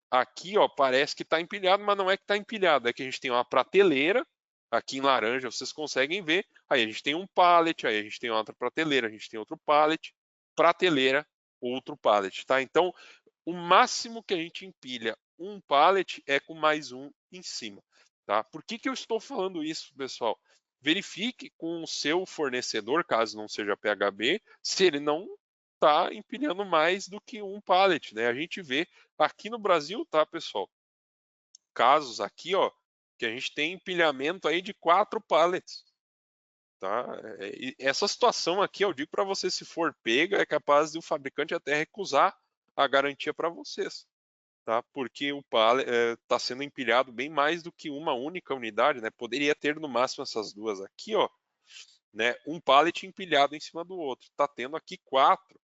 aqui, ó, parece que está empilhado, mas não é que está empilhado, é que a gente tem uma prateleira, aqui em laranja vocês conseguem ver, aí a gente tem um pallet, aí a gente tem outra prateleira, a gente tem outro pallet, prateleira, outro pallet, tá? Então, o máximo que a gente empilha um pallet é com mais um em cima, tá? Por que eu estou falando isso, pessoal? Verifique com o seu fornecedor, caso não seja PHB, se ele não está empilhando mais do que um pallet, né? A gente vê aqui no Brasil, tá, pessoal? Casos aqui, ó, que a gente tem empilhamento aí de 4 pallets, tá? E essa situação aqui, eu digo para você, se for pega, é capaz de o fabricante até recusar a garantia para vocês, tá? Porque o pallet está sendo empilhado bem mais do que uma única unidade, né? Poderia ter no máximo essas duas aqui, ó, né? Um pallet empilhado em cima do outro. Está tendo aqui 4,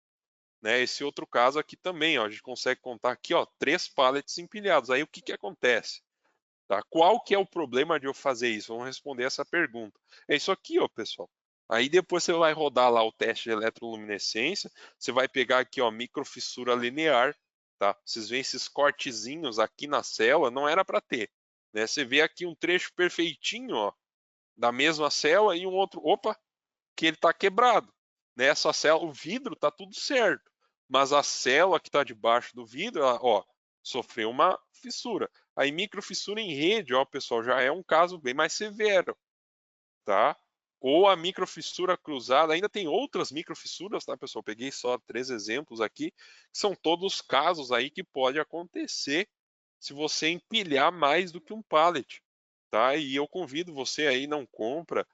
né? Esse outro caso aqui também, ó, a gente consegue contar aqui, ó, 3 pallets empilhados. Aí o que acontece? Tá? Qual que é o problema de eu fazer isso? Vamos responder essa pergunta. É isso aqui, ó, pessoal. Aí depois você vai rodar lá o teste de eletroluminescência, você vai pegar aqui, ó, microfissura linear, tá? Vocês veem esses cortezinhos aqui na célula, não era para ter, né? Você vê aqui um trecho perfeitinho, ó, da mesma célula e um outro, opa, que ele está quebrado. Nessa célula, o vidro está tudo certo, mas a célula que está debaixo do vidro, ela, ó, sofreu uma fissura. Aí microfissura em rede, ó, pessoal, já é um caso bem mais severo, tá? Ou a microfissura cruzada, ainda tem outras microfissuras, tá, pessoal? Peguei só 3 exemplos aqui, que são todos casos aí que pode acontecer se você empilhar mais do que um pallet, tá? E eu convido você aí, não compra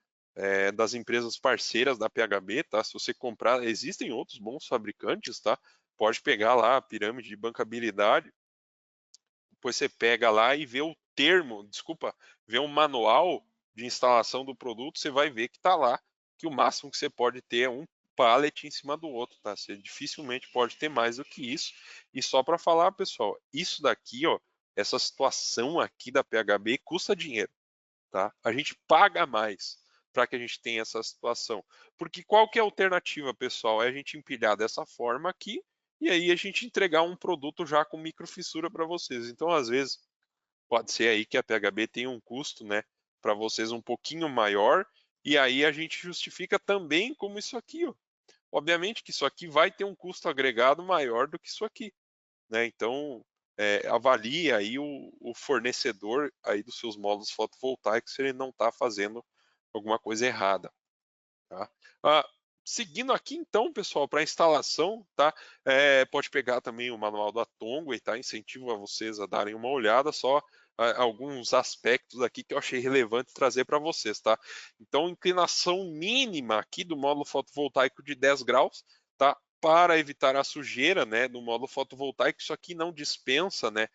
das empresas parceiras da PHB, tá? Se você comprar, existem outros bons fabricantes, tá? Pode pegar lá a pirâmide de bancabilidade, depois você pega lá e vê o termo, desculpa, vê um manual de instalação do produto, você vai ver que está lá que o máximo que você pode ter é um pallet em cima do outro, tá? Você dificilmente pode ter mais do que isso. E só para falar, pessoal, isso daqui, ó, essa situação aqui da PHB custa dinheiro, tá? A gente paga mais para que a gente tenha essa situação. Porque qual que é a alternativa, pessoal? É a gente empilhar dessa forma aqui e aí a gente entregar um produto já com microfissura para vocês. Então, às vezes, pode ser aí que a PHB tenha um custo, né, para vocês um pouquinho maior, e aí a gente justifica também como isso aqui, ó. Obviamente que isso aqui vai ter um custo agregado maior do que isso aqui, né? Então, avalie aí o fornecedor aí dos seus módulos fotovoltaicos se ele não está fazendo alguma coisa errada. Tá? Seguindo aqui então, pessoal, para a instalação, tá? Pode pegar também o manual da Tongway, tá? Incentivo a vocês a darem uma olhada, só alguns aspectos aqui que eu achei relevante trazer para vocês, tá? Então, inclinação mínima aqui do módulo fotovoltaico de 10 graus, tá? Para evitar a sujeira, né, do módulo fotovoltaico, isso aqui não dispensa, né,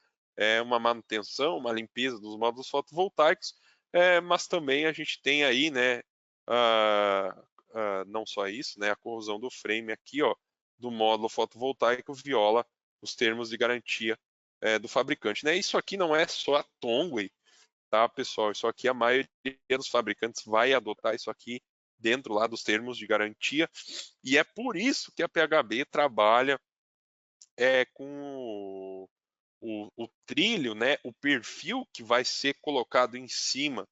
uma manutenção, uma limpeza dos módulos fotovoltaicos, mas também a gente tem aí, né, não só isso, né, a corrosão do frame aqui, ó, do módulo fotovoltaico viola os termos de garantia do fabricante, né? Isso aqui não é só a Tongway, tá, pessoal? Isso aqui a maioria dos fabricantes vai adotar isso aqui dentro lá dos termos de garantia e é por isso que a PHB trabalha com o trilho, né, o perfil que vai ser colocado em cima.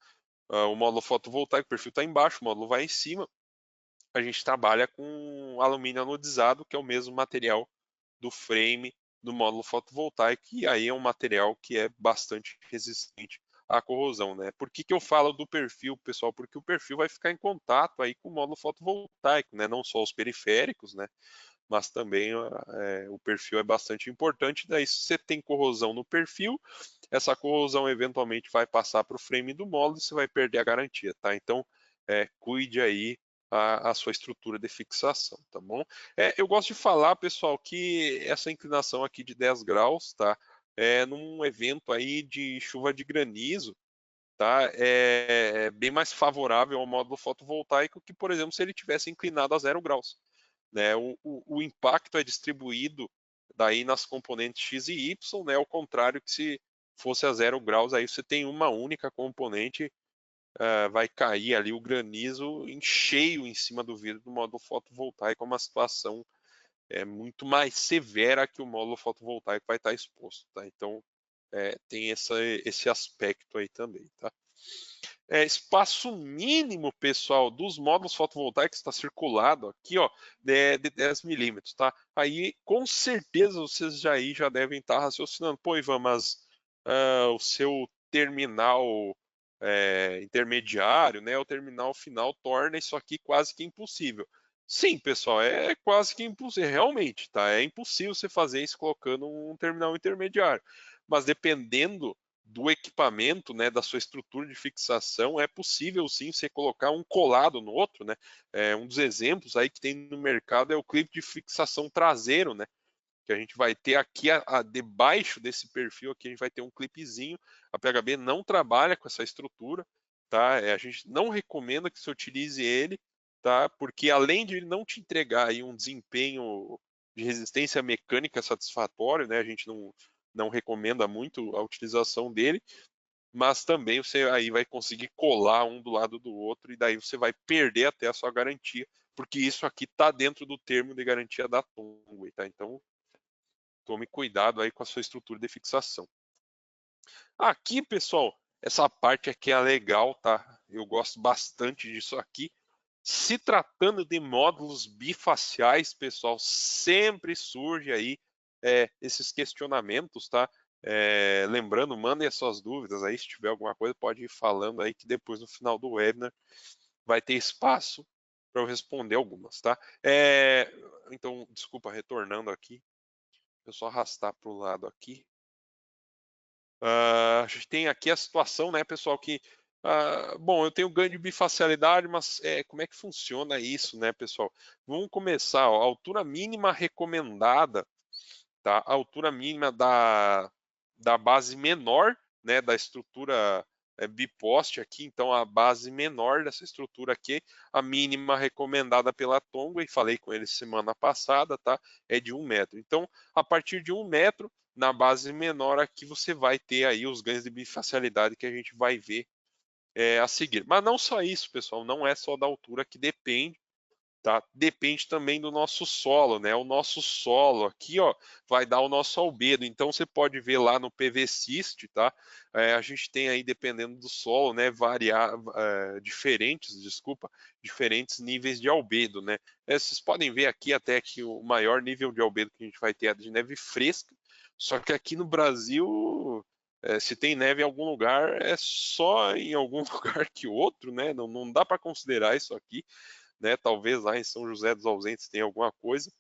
O módulo fotovoltaico, o perfil está embaixo, o módulo vai em cima. A gente trabalha com alumínio anodizado, que é o mesmo material do frame do módulo fotovoltaico, e aí é um material que é bastante resistente à corrosão, né? Por que eu falo do perfil, pessoal? Porque o perfil vai ficar em contato aí com o módulo fotovoltaico, né? Não só os periféricos, né? Mas também o perfil é bastante importante. Daí, se você tem corrosão no perfil, essa corrosão eventualmente vai passar para o frame do módulo e você vai perder a garantia, tá? Então, cuide aí a sua estrutura de fixação, tá bom? Eu gosto de falar, pessoal, que essa inclinação aqui de 10 graus, tá? Num evento aí de chuva de granizo, tá? É bem mais favorável ao módulo fotovoltaico que, por exemplo, se ele tivesse inclinado a 0 graus, né? O impacto é distribuído daí nas componentes X e Y, né? Ao contrário que se fosse a 0 graus, aí você tem uma única componente, vai cair ali o granizo em cheio em cima do vidro do módulo fotovoltaico, é uma situação muito mais severa que o módulo fotovoltaico vai estar exposto, tá? Então, tem esse aspecto aí também, tá? Espaço mínimo, pessoal, dos módulos fotovoltaicos está circulado aqui, ó, de 10 milímetros, tá? Aí, com certeza, vocês já devem estar raciocinando, pô, Ivan, mas o seu terminal intermediário, né, o terminal final torna isso aqui quase que impossível. Sim, pessoal, é quase que impossível, realmente, tá? É impossível você fazer isso colocando um terminal intermediário. Mas dependendo do equipamento, né, da sua estrutura de fixação, é possível sim você colocar um colado no outro, né? Um dos exemplos aí que tem no mercado é o clipe de fixação traseiro, né? Que a gente vai ter aqui debaixo desse perfil aqui, a gente vai ter um clipezinho. A PHB não trabalha com essa estrutura, tá? A gente não recomenda que você utilize ele, tá? Porque além de ele não te entregar aí um desempenho de resistência mecânica satisfatório, né? A gente não recomenda muito a utilização dele, mas também você aí vai conseguir colar um do lado do outro e daí você vai perder até a sua garantia, porque isso aqui está dentro do termo de garantia da Tongway, tá? Então, tome cuidado aí com a sua estrutura de fixação. Aqui, pessoal, essa parte aqui é legal, tá? Eu gosto bastante disso aqui. Se tratando de módulos bifaciais, pessoal, sempre surge aí esses questionamentos, tá? Lembrando, mandem as suas dúvidas aí, se tiver alguma coisa, pode ir falando aí que depois no final do webinar vai ter espaço para eu responder algumas, tá? Então, desculpa, retornando aqui, eu só arrastar para o lado aqui. A gente tem aqui a situação, né, pessoal, que bom, eu tenho ganho de bifacialidade, mas como é que funciona isso, né, pessoal? Vamos começar, ó, a altura mínima recomendada, tá? A altura mínima da base menor, né, da estrutura biposte aqui, então a base menor dessa estrutura aqui, a mínima recomendada pela Tongway, e falei com eles semana passada, tá? É de 1 metro. Então, a partir de 1 metro, na base menor aqui, você vai ter aí os ganhos de bifacialidade que a gente vai ver a seguir. Mas não só isso, pessoal, não é só da altura que depende, tá? Depende também do nosso solo, né? O nosso solo aqui, ó, vai dar o nosso albedo. Então você pode ver lá no PVCist, tá? A gente tem aí, dependendo do solo, né, diferentes níveis de albedo, né? Vocês podem ver aqui até que o maior nível de albedo que a gente vai ter é de neve fresca. Só que aqui no Brasil, se tem neve em algum lugar, é só em algum lugar que outro, né? Não dá para considerar isso aqui, né? Talvez lá em São José dos Ausentes tenha alguma coisa,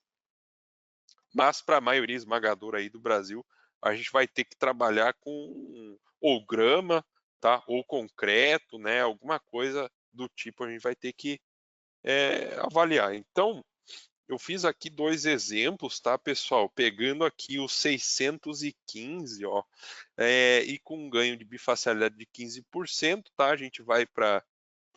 mas para a maioria esmagadora aí do Brasil, a gente vai ter que trabalhar com ou grama, tá? Ou concreto, né? Alguma coisa do tipo a gente vai ter que avaliar. Então, eu fiz aqui 2 exemplos, tá, pessoal? Pegando aqui o 615, ó, e com um ganho de bifacialidade de 15%, tá? A gente vai para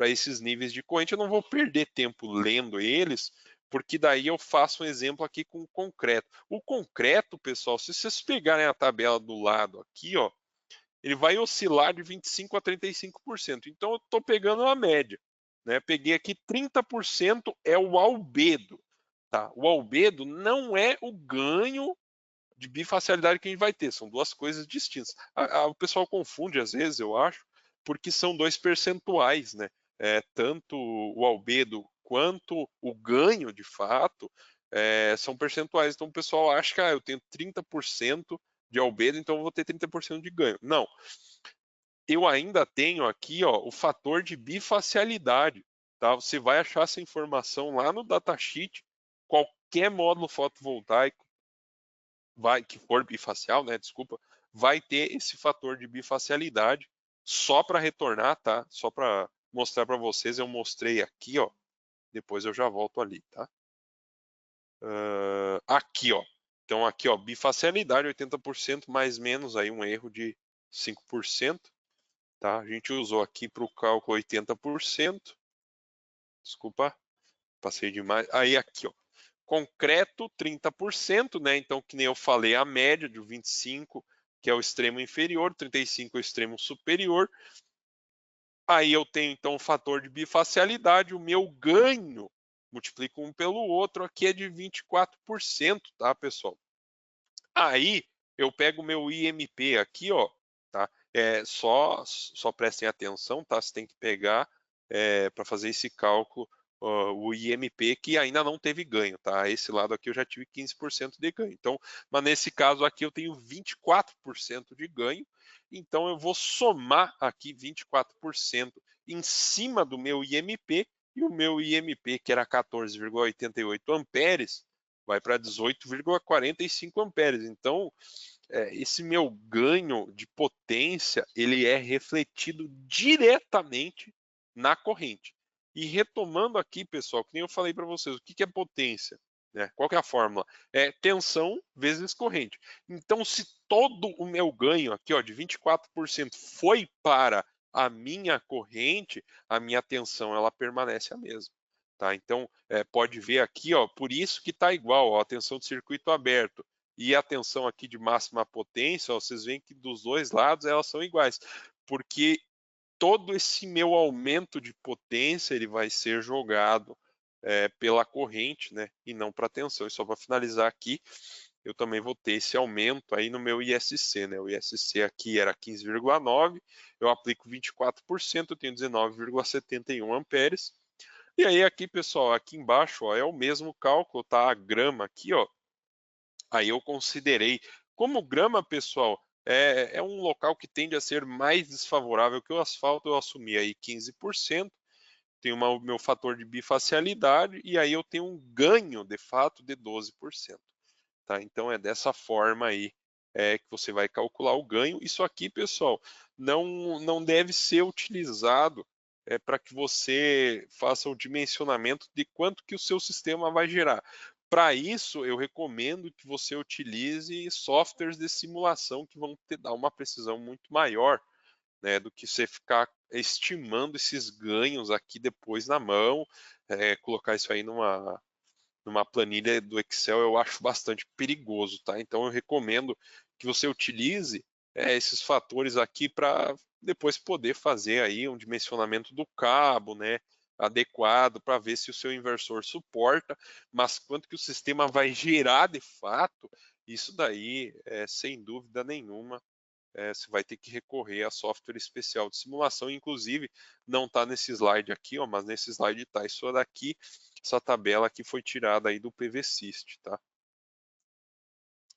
esses níveis de corrente. Eu não vou perder tempo lendo eles, porque daí eu faço um exemplo aqui com o concreto. O concreto, pessoal, se vocês pegarem a tabela do lado aqui, ó, ele vai oscilar de 25% a 35%. Então eu estou pegando a média, né? Peguei aqui 30% é o albedo. Tá? O albedo não é o ganho de bifacialidade que a gente vai ter, são duas coisas distintas. O pessoal confunde às vezes, eu acho, porque são 2 percentuais, né? Tanto o albedo quanto o ganho, de fato, são percentuais. Então o pessoal acha que eu tenho 30% de albedo, então eu vou ter 30% de ganho. Não. Eu ainda tenho aqui, ó, o fator de bifacialidade. Tá? Você vai achar essa informação lá no datasheet. Qualquer módulo fotovoltaico que for bifacial, né? Desculpa, vai ter esse fator de bifacialidade. Só para retornar, tá? Só para mostrar para vocês, eu mostrei aqui, ó. Depois eu já volto ali, tá? Aqui, ó. Então aqui, ó, bifacialidade 80% mais menos aí um erro de 5%. Tá? A gente usou aqui para o cálculo 80%. Desculpa, passei demais. Aí aqui, ó, concreto 30%, né? Então, que nem eu falei, a média de 25, que é o extremo inferior, 35 é o extremo superior. Aí eu tenho então o fator de bifacialidade, o meu ganho, multiplico um pelo outro, aqui é de 24%, tá, pessoal? Aí eu pego o meu IMP aqui, ó, tá? Só prestem atenção, tá? Você tem que pegar para fazer esse cálculo o IMP que ainda não teve ganho, tá? Esse lado aqui eu já tive 15% de ganho. Então, mas nesse caso aqui eu tenho 24% de ganho. Então eu vou somar aqui 24% em cima do meu IMP e o meu IMP, que era 14,88 amperes, vai para 18,45 amperes. Então, esse meu ganho de potência, ele é refletido diretamente na corrente. E retomando aqui, pessoal, que nem eu falei para vocês, o que é potência? Né? Qual que é a fórmula? É tensão vezes corrente. Então, se todo o meu ganho aqui, ó, de 24% foi para a minha corrente, a minha tensão ela permanece a mesma. Tá? Então, pode ver aqui, ó, por isso que está igual, ó, a tensão de circuito aberto e a tensão aqui de máxima potência, ó, vocês veem que dos dois lados elas são iguais, porque todo esse meu aumento de potência ele vai ser jogado pela corrente, né, e não para a tensão. E só para finalizar aqui, eu também vou ter esse aumento aí no meu ISC, né? O ISC aqui era 15,9, eu aplico 24%, eu tenho 19,71 amperes. E aí aqui, pessoal, aqui embaixo, ó, é o mesmo cálculo, tá? A grama aqui, ó. Aí eu considerei, como grama, pessoal, é um local que tende a ser mais desfavorável que o asfalto, eu assumi aí 15%, tenho o meu fator de bifacialidade e aí eu tenho um ganho, de fato, de 12%. Tá? Então é dessa forma aí que você vai calcular o ganho. Isso aqui, pessoal, não deve ser utilizado para que você faça o dimensionamento de quanto que o seu sistema vai gerar. Para isso, eu recomendo que você utilize softwares de simulação que vão te dar uma precisão muito maior, né, do que você ficar estimando esses ganhos aqui depois na mão, colocar isso aí numa planilha do Excel eu acho bastante perigoso, tá? Então eu recomendo que você utilize esses fatores aqui para depois poder fazer aí um dimensionamento do cabo, né? Adequado para ver se o seu inversor suporta, mas quanto que o sistema vai gerar de fato, isso daí, sem dúvida nenhuma, você vai ter que recorrer a software especial de simulação, inclusive não está nesse slide aqui, ó, mas nesse slide está isso daqui, essa tabela aqui foi tirada aí do PVSys, tá?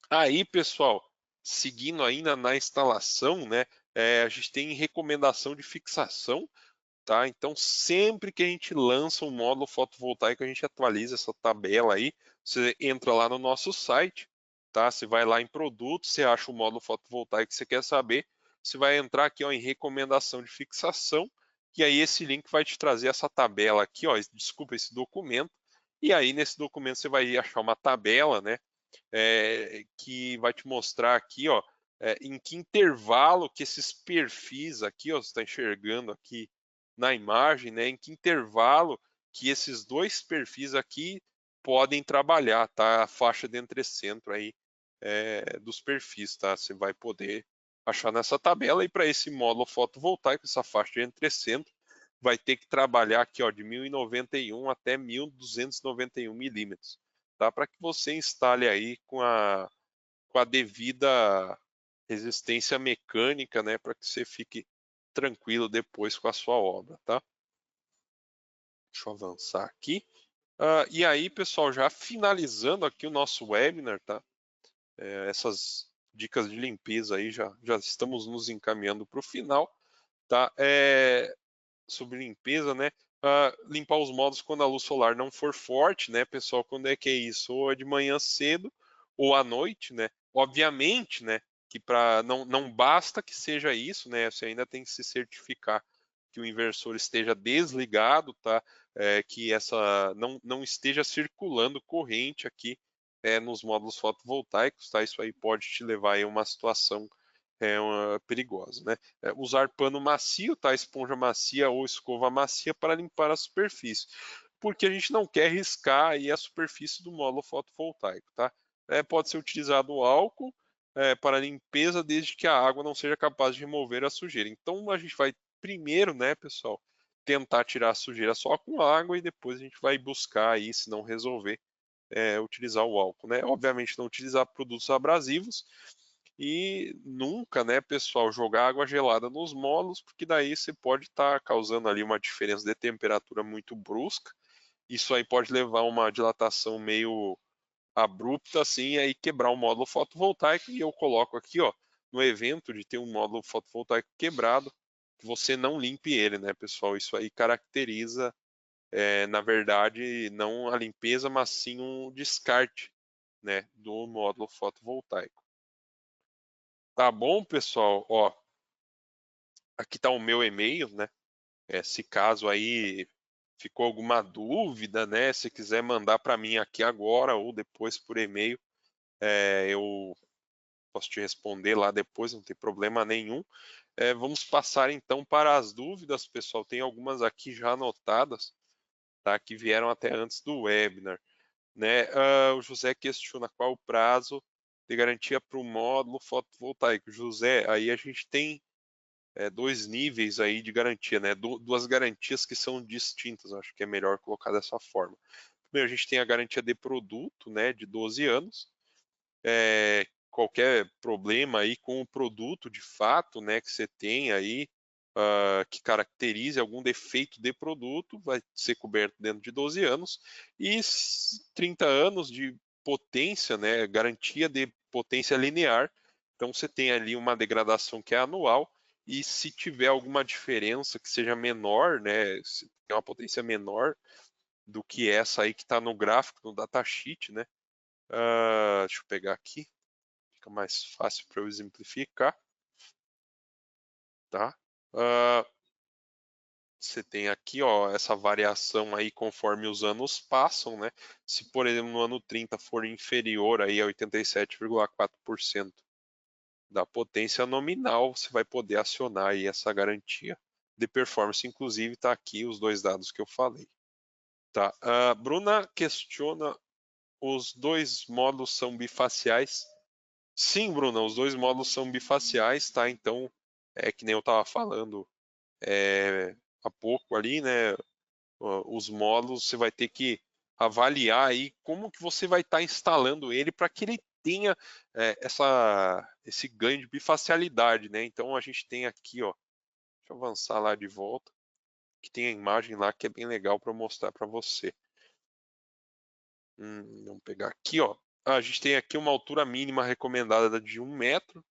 Aí, pessoal, seguindo ainda na instalação, né, a gente tem recomendação de fixação, tá? Então, sempre que a gente lança um módulo fotovoltaico, a gente atualiza essa tabela aí. Você entra lá no nosso site, tá? Você vai lá em produtos, você acha o módulo fotovoltaico que você quer saber. Você vai entrar aqui, ó, em recomendação de fixação, e aí esse link vai te trazer essa tabela aqui, ó, desculpa, esse documento. E aí nesse documento você vai achar uma tabela, né, que vai te mostrar aqui, ó, em que intervalo que esses perfis aqui, ó, você está enxergando aqui na imagem, né, em que intervalo que esses dois perfis aqui podem trabalhar, tá? A faixa de entrecentro aí dos perfis, tá? Você vai poder achar nessa tabela e para esse módulo fotovoltaico, essa faixa de entrecentro, vai ter que trabalhar aqui, ó, de 1091 até 1291 milímetros, tá? Para que você instale aí com a devida resistência mecânica, né? Para que você fique tranquilo depois com a sua obra, tá? Deixa eu avançar aqui. E aí, pessoal, já finalizando aqui o nosso webinar, tá? Essas dicas de limpeza aí já estamos nos encaminhando para o final, tá? Sobre limpeza, né? Limpar os módulos quando a luz solar não for forte, né, pessoal? Quando é que é isso? Ou é de manhã cedo ou à noite, né? Obviamente, né? Que para não basta que seja isso, né? Você ainda tem que se certificar que o inversor esteja desligado, tá? Que essa não esteja circulando corrente aqui nos módulos fotovoltaicos, tá? Isso aí pode te levar a uma situação perigosa, né? Usar pano macio, tá? Esponja macia ou escova macia para limpar a superfície, porque a gente não quer riscar aí a superfície do módulo fotovoltaico, tá? Pode ser utilizado o álcool para limpeza desde que a água não seja capaz de remover a sujeira. Então a gente vai primeiro, né, pessoal, tentar tirar a sujeira só com água e depois a gente vai buscar aí, se não resolver, utilizar o álcool, né? Obviamente não utilizar produtos abrasivos e nunca, né, pessoal, jogar água gelada nos módulos, porque daí você pode estar causando ali uma diferença de temperatura muito brusca. Isso aí pode levar a uma dilatação meio abrupta assim, e aí quebrar o módulo fotovoltaico. E eu coloco aqui, ó, no evento de ter um módulo fotovoltaico quebrado, que você não limpe ele, né, pessoal? Isso aí caracteriza, na verdade, não a limpeza, mas sim um descarte, né, do módulo fotovoltaico. Tá bom, pessoal? Ó, aqui está o meu e-mail, né? Se caso aí ficou alguma dúvida, né? Se quiser mandar para mim aqui agora ou depois por e-mail, eu posso te responder lá depois, não tem problema nenhum. Vamos passar então para as dúvidas, pessoal. Tem algumas aqui já anotadas, tá? Que vieram até antes do webinar, né? O José questiona qual o prazo de garantia para o módulo fotovoltaico. José, aí a gente tem dois níveis aí de garantia, né? Duas garantias que são distintas, acho que é melhor colocar dessa forma. Primeiro, a gente tem a garantia de produto, né, de 12 anos. Qualquer problema aí com o produto de fato, né, que você tem aí, que caracterize algum defeito de produto, vai ser coberto dentro de 12 anos. E 30 anos de potência, né, garantia de potência linear. Então você tem ali uma degradação que é anual, e se tiver alguma diferença que seja menor, né, se tem uma potência menor do que essa aí que está no gráfico, no datasheet, né? Deixa eu pegar aqui, fica mais fácil para eu exemplificar, tá? você tem aqui, ó, essa variação aí conforme os anos passam, né? Se, por exemplo, no ano 30 for inferior aí a 87,4% da potência nominal, você vai poder acionar aí essa garantia de performance. Inclusive, está aqui os dois dados que eu falei. Tá. A Bruna questiona: os dois módulos são bifaciais? Sim, Bruna, os dois módulos são bifaciais, tá? Então, é que nem eu estava falando há pouco ali, né? Os módulos você vai ter que avaliar aí como que você vai estar instalando ele para que ele tenha esse ganho de bifacialidade, né? Então a gente tem aqui, ó, deixa eu avançar lá de volta, que tem a imagem lá que é bem legal para mostrar para você. Vamos pegar aqui, ó. A gente tem aqui uma altura mínima recomendada de 1 metro,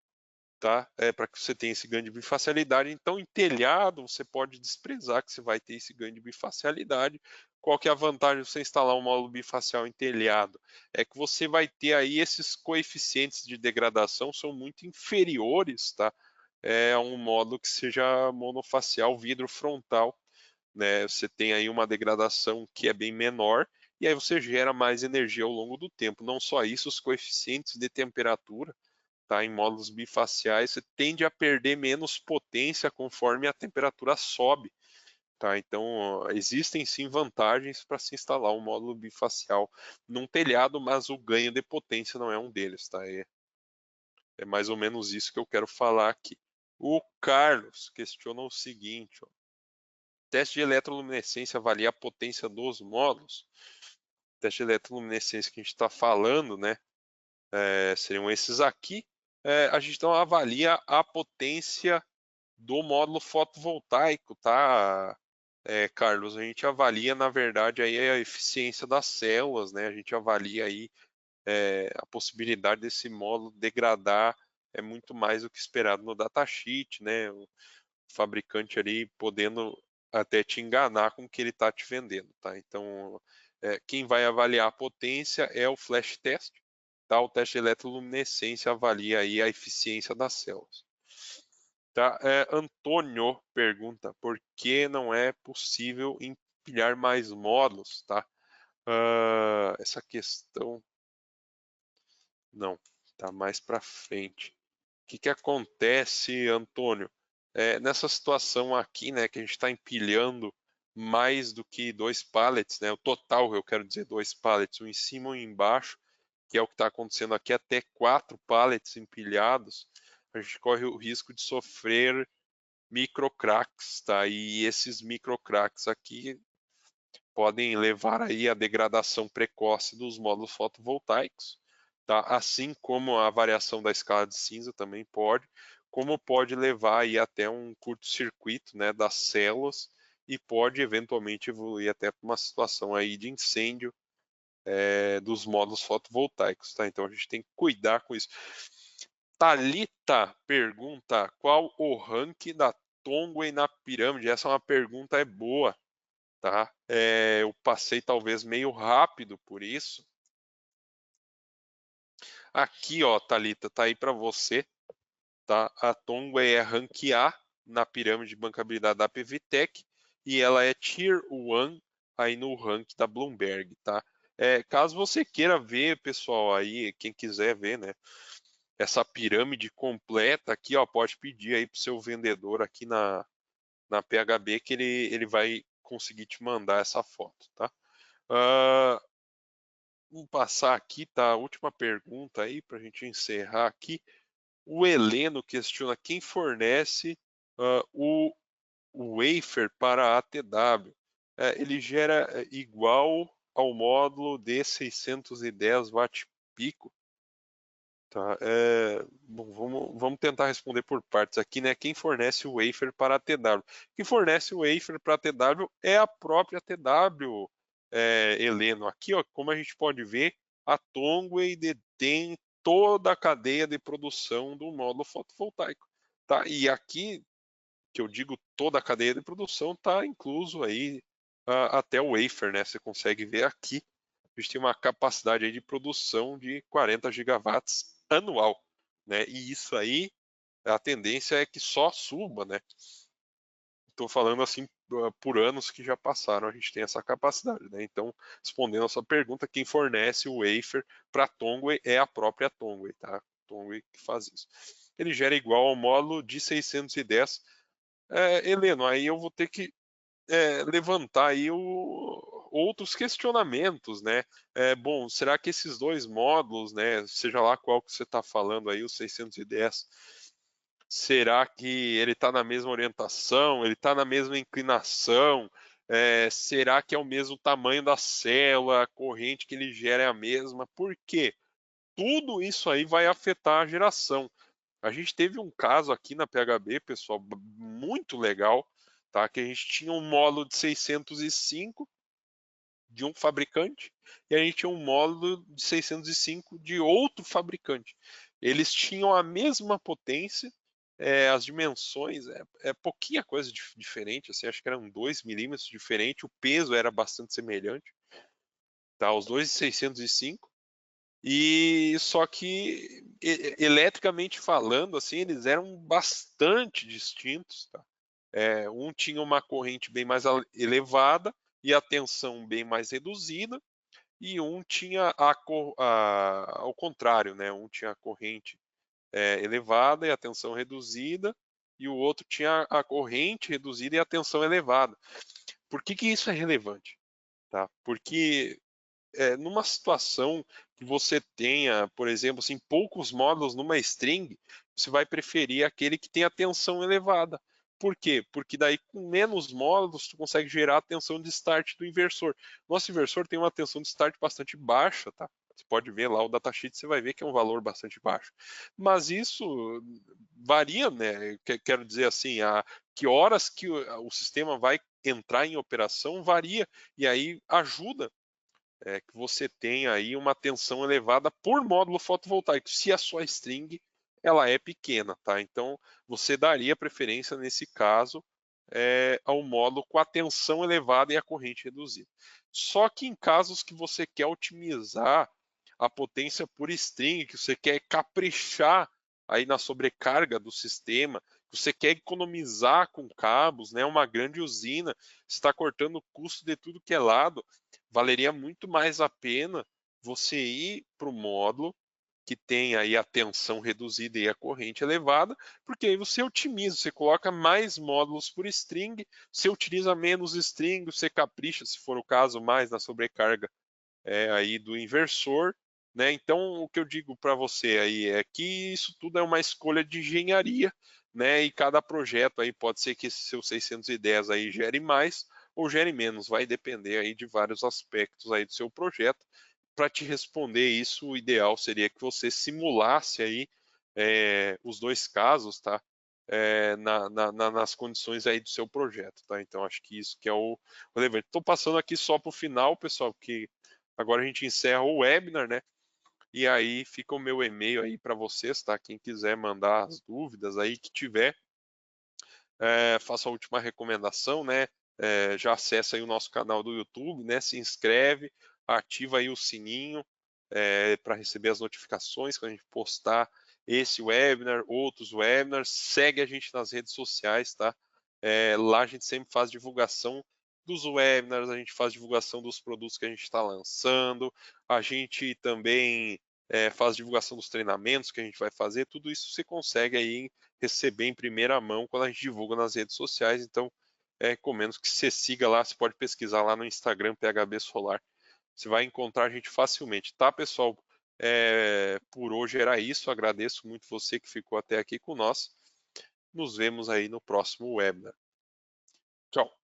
tá? Para que você tenha esse ganho de bifacialidade. Então, em telhado, você pode desprezar que você vai ter esse ganho de bifacialidade. Qual que é a vantagem de você instalar um módulo bifacial em telhado? É que você vai ter aí esses coeficientes de degradação são muito inferiores, tá? A um módulo que seja monofacial, vidro frontal, né? Você tem aí uma degradação que é bem menor e aí você gera mais energia ao longo do tempo. Não só isso, os coeficientes de temperatura, tá, em módulos bifaciais, você tende a perder menos potência conforme a temperatura sobe. Tá? Então, existem sim vantagens para se instalar um módulo bifacial num telhado, mas o ganho de potência não é um deles. Tá? É mais ou menos isso que eu quero falar aqui. O Carlos questiona o seguinte: ó, teste de eletroluminescência avalia a potência dos módulos? O teste de eletroluminescência que a gente está falando, né, seriam esses aqui. A gente então avalia a potência do módulo fotovoltaico, tá, Carlos? A gente avalia, na verdade, aí a eficiência das células, né? A gente avalia aí a possibilidade desse módulo degradar muito mais do que esperado no datasheet, né? O fabricante ali podendo até te enganar com o que ele está te vendendo, tá? Então, quem vai avaliar a potência é o flash test, tá? O teste de eletroluminescência avalia aí a eficiência das células. Tá? Antônio pergunta: por que não é possível empilhar mais módulos? Tá? Essa questão não, tá mais para frente. O que acontece, Antônio? Nessa situação aqui, né, que a gente está empilhando mais do que 2 pallets, né, o total, eu quero dizer 2 pallets, um em cima e um embaixo, que é o que está acontecendo aqui, até 4 pallets empilhados, a gente corre o risco de sofrer microcracks, tá? E esses microcracks aqui podem levar aí à degradação precoce dos módulos fotovoltaicos, tá? Assim como a variação da escala de cinza também pode, como pode levar aí até um curto-circuito, né, das células e pode eventualmente evoluir até para uma situação aí de incêndio dos módulos fotovoltaicos, tá? Então a gente tem que cuidar com isso. Talita pergunta: qual o ranking da Tongway na pirâmide? Essa é uma pergunta boa, tá? Eu passei talvez meio rápido por isso. Aqui, ó, Talita, tá aí para você, tá? A Tongway é rank A na pirâmide de bancabilidade da PVTech e ela é Tier 1 aí no ranking da Bloomberg, tá? Caso você queira ver, pessoal, aí, quem quiser ver, né? Essa pirâmide completa aqui, ó, pode pedir aí para o seu vendedor aqui na PHB que ele vai conseguir te mandar essa foto, tá? Vamos passar aqui, tá? A última pergunta aí para a gente encerrar aqui. O Heleno questiona quem fornece o wafer para a ATW. Ele gera igual ao módulo de 610 watt pico. Tá, bom, vamos tentar responder por partes aqui, né? Quem fornece o wafer para a TW? Quem fornece o wafer para a TW é a própria TW, Heleno. Aqui, ó, como a gente pode ver, a Tongway detém toda a cadeia de produção do módulo fotovoltaico, tá? E aqui, que eu digo toda a cadeia de produção, tá incluso aí até o wafer, né? Você consegue ver aqui. A gente tem uma capacidade aí de produção de 40 gigawatts anual, né? E isso aí, a tendência é que só suba, né? estou falando assim por anos que já passaram, a gente tem essa capacidade, né? Então, respondendo a sua pergunta, quem fornece o wafer para a Tongway é a própria Tongway, tá? Tongway que faz isso. Ele gera igual ao módulo de 610. Heleno, aí eu vou ter que levantar aí outros questionamentos, né? Bom, será que esses dois módulos, né, seja lá qual que você está falando aí, o 610, será que ele está na mesma orientação, ele está na mesma inclinação? Será que é o mesmo tamanho da célula, a corrente que ele gera é a mesma? Por quê? Tudo isso aí vai afetar a geração. A gente teve um caso aqui na PHB, pessoal, muito legal, tá? Que a gente tinha um módulo de 605 de um fabricante e a gente tinha um módulo de 605 de outro fabricante. Eles tinham a mesma potência, as dimensões, pouquinha coisa diferente, assim, acho que eram 2 milímetros diferente, o peso era bastante semelhante, tá? Os dois de 605. E só que eletricamente falando, assim, eles eram bastante distintos, tá? Um tinha uma corrente bem mais elevada e a tensão bem mais reduzida, e um tinha ao contrário, né? Um tinha a corrente elevada e a tensão reduzida, e o outro tinha a corrente reduzida e a tensão elevada. Por que isso é relevante? Tá? Porque numa situação que você tenha, por exemplo, assim, poucos módulos numa string, você vai preferir aquele que tem a tensão elevada. Por quê? Porque daí com menos módulos tu consegue gerar a tensão de start do inversor. Nosso inversor tem uma tensão de start bastante baixa, tá? Você pode ver lá o datasheet, você vai ver que é um valor bastante baixo. Mas isso varia, né? Quero dizer assim, que horas que o sistema vai entrar em operação varia, e aí ajuda que você tenha aí uma tensão elevada por módulo fotovoltaico, se a sua string ela é pequena, tá? Então você daria preferência nesse caso ao módulo com a tensão elevada e a corrente reduzida. Só que em casos que você quer otimizar a potência por string, que você quer caprichar aí na sobrecarga do sistema, que você quer economizar com cabos, né? Uma grande usina está cortando o custo de tudo que é lado, valeria muito mais a pena você ir para o módulo que tem aí a tensão reduzida e a corrente elevada, porque aí você otimiza, você coloca mais módulos por string, você utiliza menos string, você capricha, se for o caso, mais na sobrecarga aí do inversor, né? Então, o que eu digo para você aí é que isso tudo é uma escolha de engenharia, né? E cada projeto aí pode ser que esse seu 610 aí gere mais ou gere menos, vai depender aí de vários aspectos aí do seu projeto. Para te responder isso, o ideal seria que você simulasse aí os dois casos, tá? Nas condições aí do seu projeto, tá? Então acho que isso que é o relevante. Estou passando aqui só para o final, pessoal, que agora a gente encerra o webinar, né? E aí fica o meu e-mail aí para vocês, tá? Quem quiser mandar as dúvidas aí que tiver, faça a última recomendação, né? Já acessa aí o nosso canal do YouTube, né? Se inscreve, ativa aí o sininho para receber as notificações quando a gente postar esse webinar, outros webinars. Segue a gente nas redes sociais, tá? Lá a gente sempre faz divulgação dos webinars, a gente faz divulgação dos produtos que a gente está lançando, a gente também faz divulgação dos treinamentos que a gente vai fazer, tudo isso você consegue aí receber em primeira mão quando a gente divulga nas redes sociais. Então, recomendo que você siga lá, você pode pesquisar lá no Instagram PHB Solar, você vai encontrar a gente facilmente, tá, pessoal? Por hoje era isso, agradeço muito você que ficou até aqui com nós. Nos vemos aí no próximo webinar. Tchau.